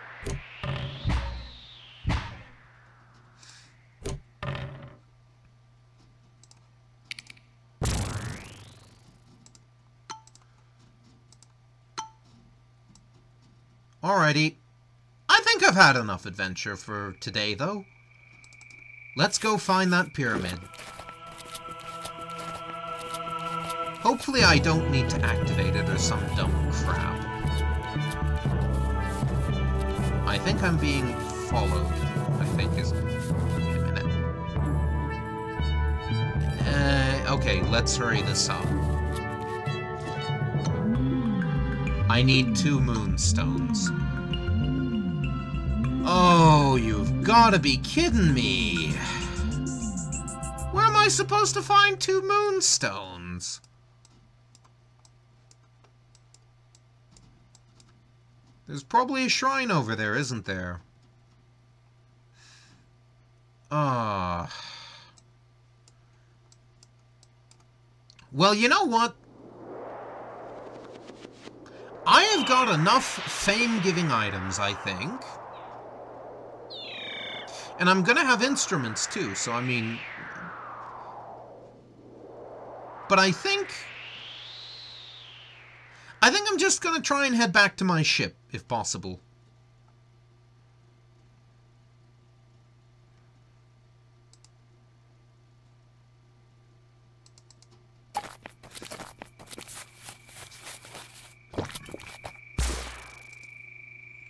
Alrighty. I think I've had enough adventure for today, though. Let's go find that pyramid. Hopefully I don't need to activate it or some dumb crap. I think I'm being followed, I think is... Wait a minute. Okay, let's hurry this up. I need 2 moonstones. Oh, you've gotta be kidding me! Where am I supposed to find 2 moonstones? There's probably a shrine over there, isn't there? Ah. Well, you know what? I have got enough fame-giving items, I think. And I'm gonna have instruments, too, so I mean... But I think I'm just gonna try and head back to my ship, if possible.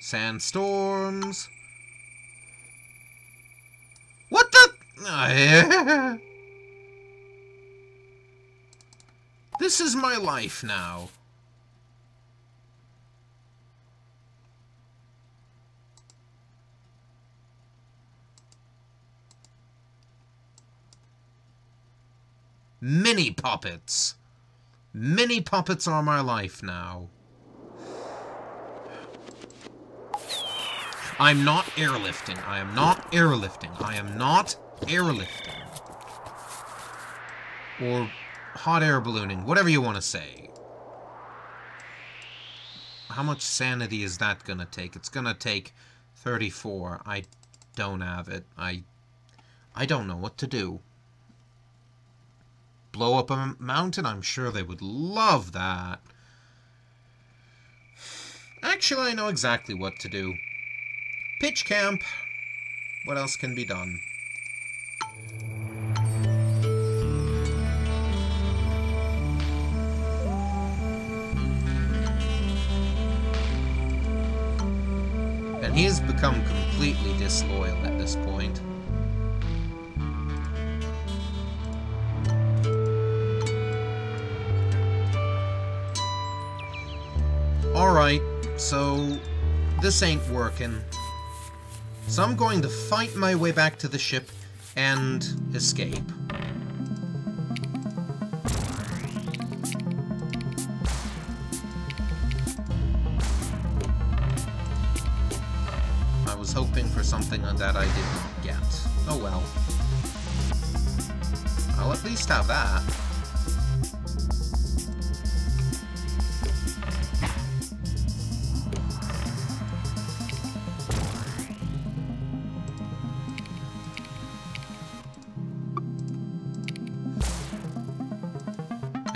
Sandstorms. What the? This is my life now. Mini puppets. Mini puppets are my life now. I'm not airlifting. I am not airlifting. I am not airlifting. Or hot air ballooning. Whatever you want to say. How much sanity is that going to take? It's going to take 34. I don't have it. I don't know what to do. Blow up a mountain? I'm sure they would love that. Actually, I know exactly what to do. Pitch camp. What else can be done? And he's become completely disloyal at this point. Alright, so this ain't working. So I'm going to fight my way back to the ship and escape. I was hoping for something that I didn't get. Oh well. I'll at least have that.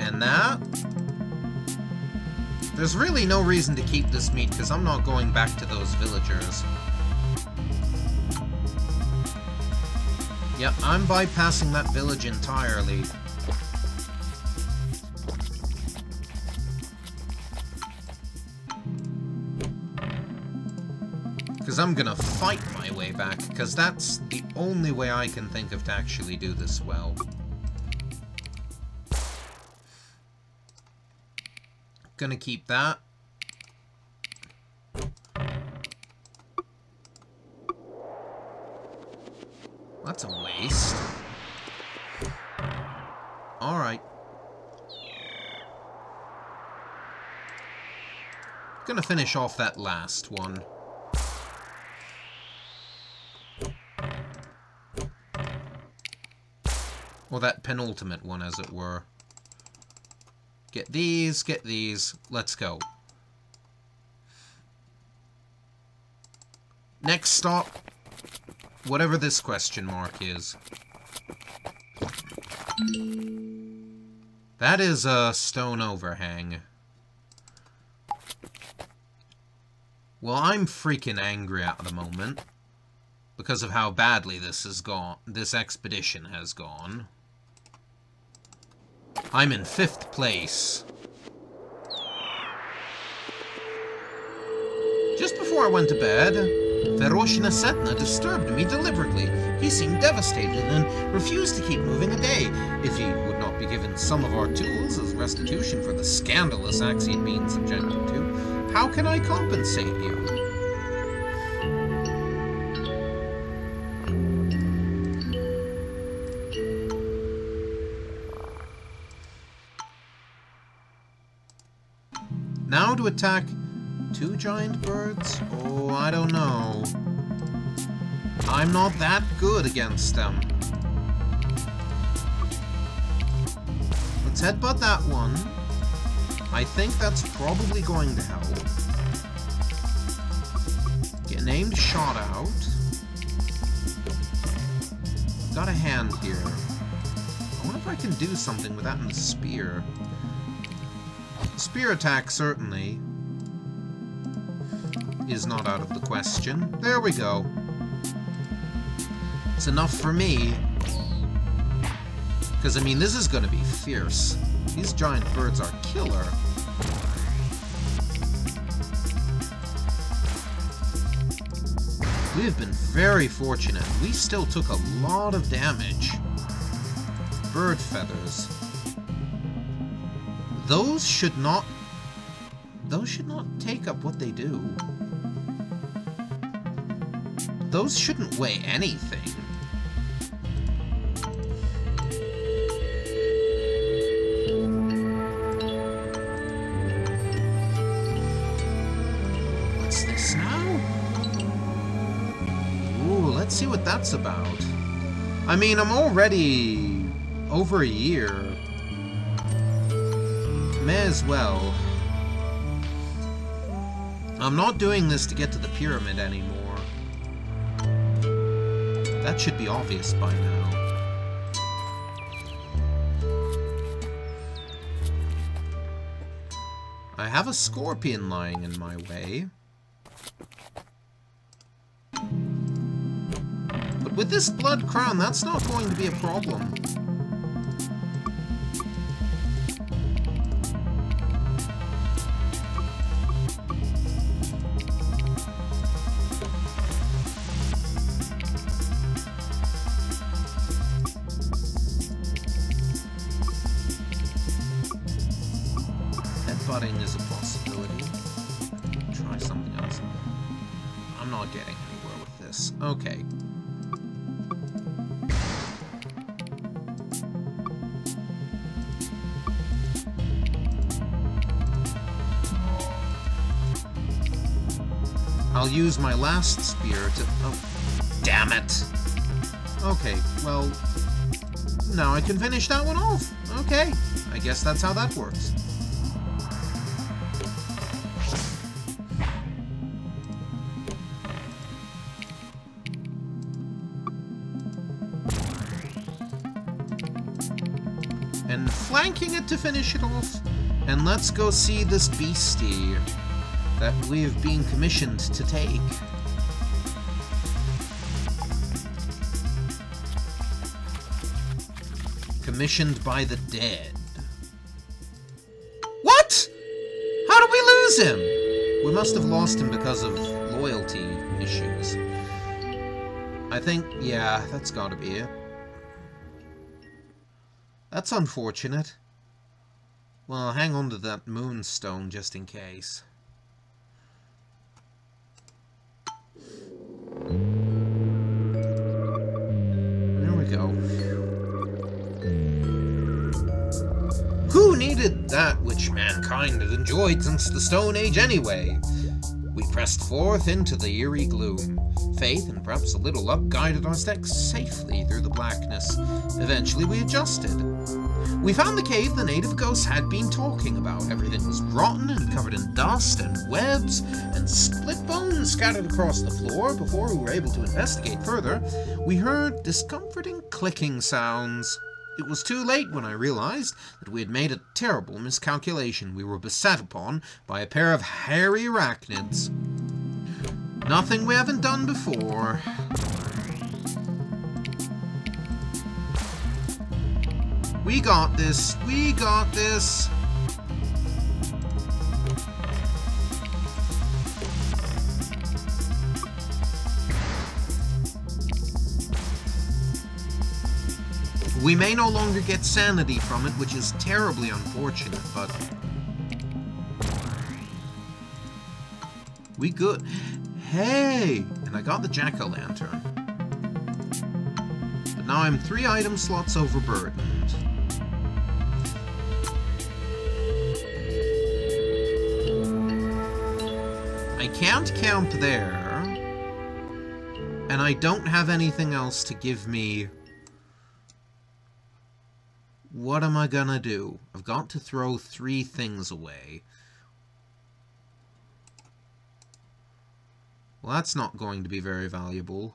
And that. There's really no reason to keep this meat, because I'm not going back to those villagers. Yep, I'm bypassing that village entirely. Because I'm gonna fight my way back, because that's the only way I can think of to actually do this well. Gonna keep that. That's a waste. Alright. Gonna finish off that last one. Or that penultimate one, as it were. Get these, let's go. Next stop, whatever this question mark is. That is a stone overhang. Well, I'm freaking angry at the moment because of how badly this expedition has gone. I'm in 5th place. Just before I went to bed, Feroshna Setna disturbed me deliberately. He seemed devastated and refused to keep moving a day if he would not be given some of our tools as restitution for the scandalous acts he had been subjected to. How can I compensate you? Now to attack 2 giant birds? Oh, I don't know. I'm not that good against them. Let's headbutt that one. I think that's probably going to help. Get an aimed shot out. Got a hand here. I wonder if I can do something with that in the spear. Spear attack, certainly, is not out of the question. There we go. It's enough for me. Because, I mean, this is going to be fierce. These giant birds are killer. We have been very fortunate. We still took a lot of damage. Bird feathers. Those should not take up what they do. Those shouldn't weigh anything. What's this now? see what that's about. I mean, I'm already over a year. May as well. I'm not doing this to get to the pyramid anymore. That should be obvious by now. I have a scorpion lying in my way. But with this blood crown, that's not going to be a problem. Headbutting is a possibility. Try something else. I'm not getting anywhere with this. Okay. I'll use my last spear to... Oh, damn it! Okay, well... Now I can finish that one off. Okay, I guess that's how that works. And flanking it to finish it off. And let's go see this beastie that we've been commissioned to take. Commissioned by the dead. What? How did we lose him? We must have lost him because of loyalty issues. I think, yeah, that's gotta be it. That's unfortunate. Well, hang on to that moonstone just in case. There we go. Who needed that which mankind had enjoyed since the Stone Age anyway? We pressed forth into the eerie gloom. Faith and perhaps a little luck guided our steps safely through the blackness. Eventually we adjusted. We found the cave the native ghosts had been talking about. Everything was rotten and covered in dust and webs and split bones scattered across the floor. Before we were able to investigate further, we heard discomforting clicking sounds. It was too late when I realized that we had made a terrible miscalculation. We were beset upon by a pair of hairy arachnids. Nothing we haven't done before. We got this. We got this. We may no longer get sanity from it, which is terribly unfortunate, but... we good. Hey! And I got the jack-o'-lantern. But now I'm 3 item slots overburdened. I can't camp there. And I don't have anything else to give me... What am I gonna do? I've got to throw 3 things away. Well, that's not going to be very valuable.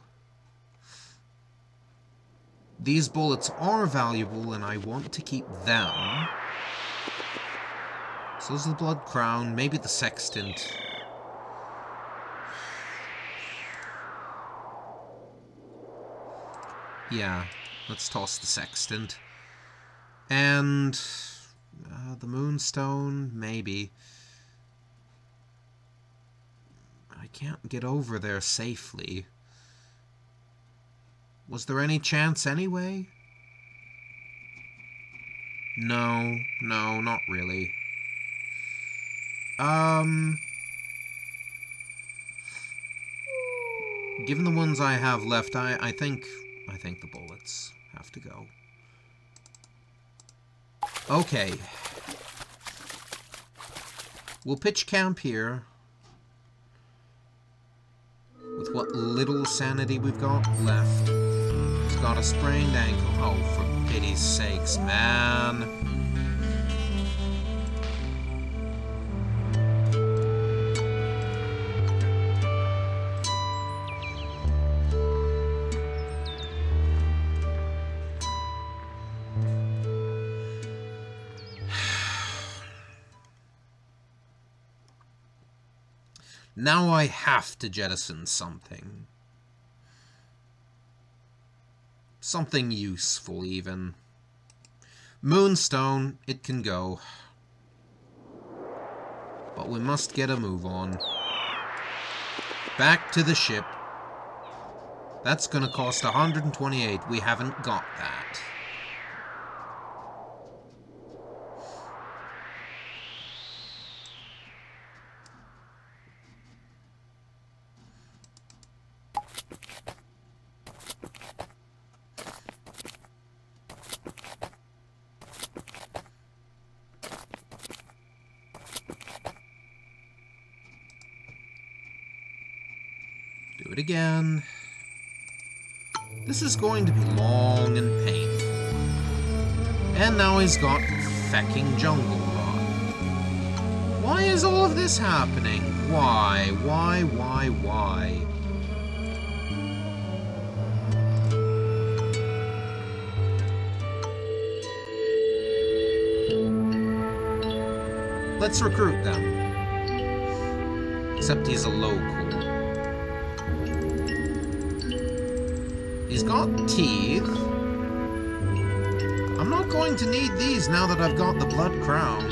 These bullets are valuable, and I want to keep them. So there's the blood crown, maybe the sextant. Yeah, let's toss the sextant. And the moonstone, maybe. I can't get over there safely. Was there any chance anyway? No, not really. Given the ones I have left, I think the bullets have to go. Okay. We'll pitch camp here. with what little sanity we've got left. He's got a sprained ankle. Oh, for pity's sakes, man. Now I have to jettison something. Something useful, even. Moonstone, it can go. But we must get a move on. Back to the ship. That's gonna cost 128. We haven't got that. Do it again. This is going to be long and painful. And now he's got fecking jungle rot. Why is all of this happening? Why? Let's recruit them. Except he's a local. He's got teeth. I'm not going to need these now that I've got the blood crown.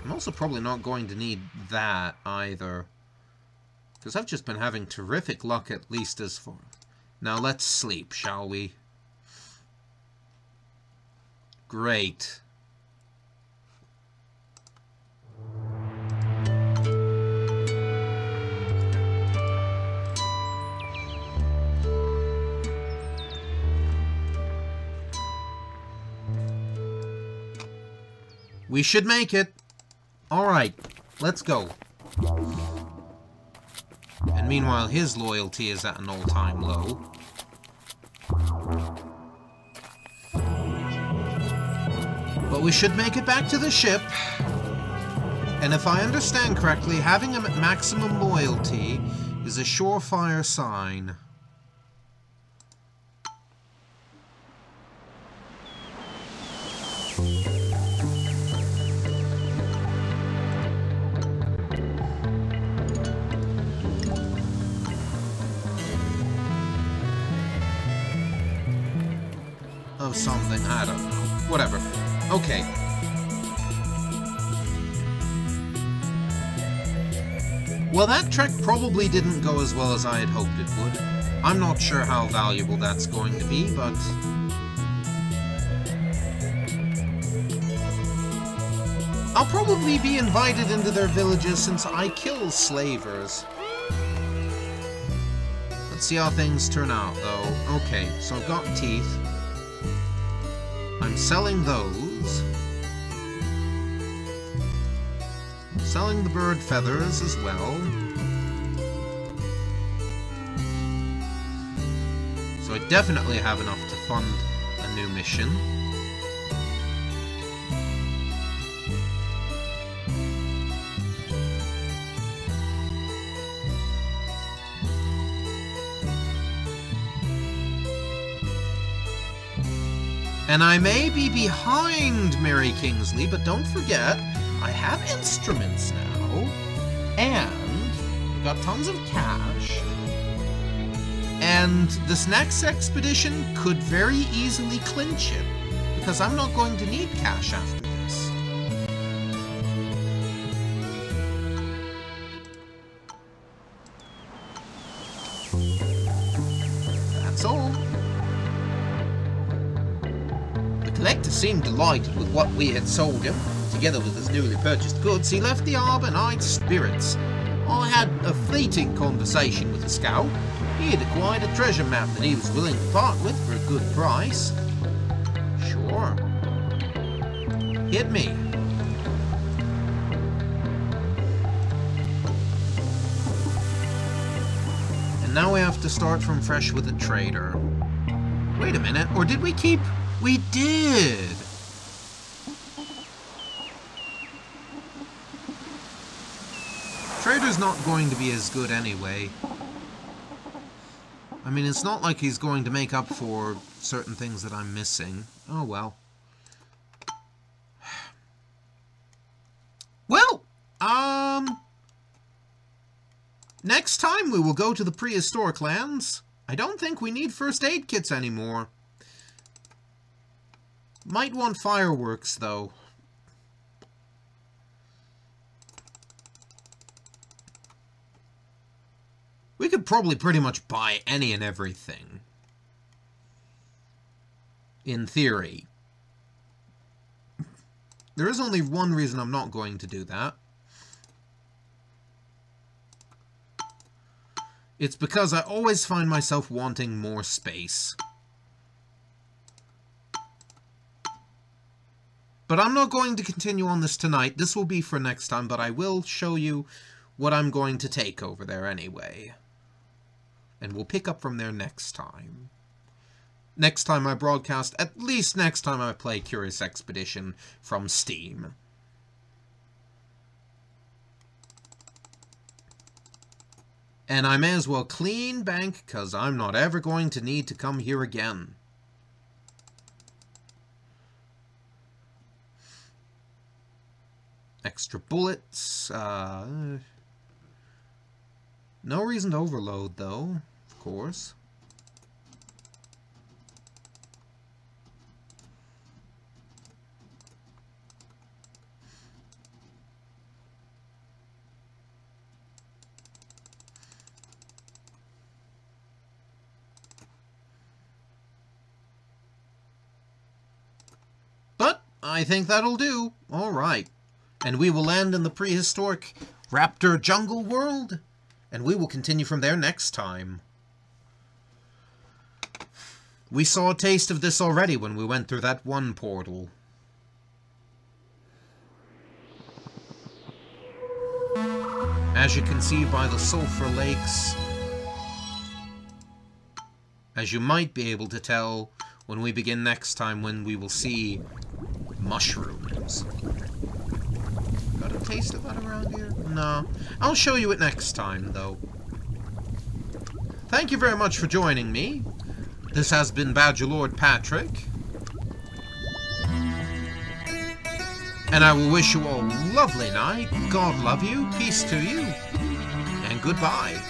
I'm also probably not going to need that either. Because I've just been having terrific luck, at least as far. Now let's sleep, shall we? Great. We should make it. Alright, let's go. And meanwhile, his loyalty is at an all-time low. But we should make it back to the ship. And if I understand correctly, having him at maximum loyalty is a surefire sign. Of something, I don't know. Whatever. Okay. Well, that trek probably didn't go as well as I had hoped it would. I'm not sure how valuable that's going to be, but... I'll probably be invited into their villages since I kill slavers. Let's see how things turn out, though. Okay, so I've got teeth. I'm selling those. Selling the bird feathers as well. So I definitely have enough to fund a new mission. And I may be behind Mary Kingsley, but don't forget, I have instruments now, and we've got tons of cash, and this next expedition could very easily clinch it, because I'm not going to need cash after this. That's all. The collector seemed delighted with what we had sold him. Together with his newly purchased goods, he left the Arbor in high spirits. I had a fleeting conversation with the scout. He had acquired a treasure map that he was willing to part with for a good price. Sure. Hit me. now we have to start from fresh with a trader. Wait a minute, or did we keep... We did! Trader's not going to be as good anyway. I mean, it's not like he's going to make up for certain things that I'm missing. Oh, well. Well, next time we will go to the prehistoric lands. I don't think we need first aid kits anymore. Might want fireworks, though. We could probably pretty much buy any and everything. In theory. There is only one reason I'm not going to do that. It's because I always find myself wanting more space. But I'm not going to continue on this tonight. This will be for next time, but I will show you what I'm going to take over there anyway. And we'll pick up from there next time. Next time I broadcast, at least next time I play Curious Expedition from Steam. And I may as well clean bank, because I'm not ever going to need to come here again. Extra bullets. No reason to overload, though, of course. But I think that'll do. All right. And we will land in the prehistoric raptor jungle world. And we will continue from there next time. We saw a taste of this already when we went through that one portal. As you can see by the sulfur lakes, as you might be able to tell when we begin next time, when we will see mushrooms. Got a taste of that around here? No. I'll show you it next time, though. Thank you very much for joining me. This has been Badger Lord Patrick. And I will wish you all a lovely night. God love you, peace to you, and goodbye.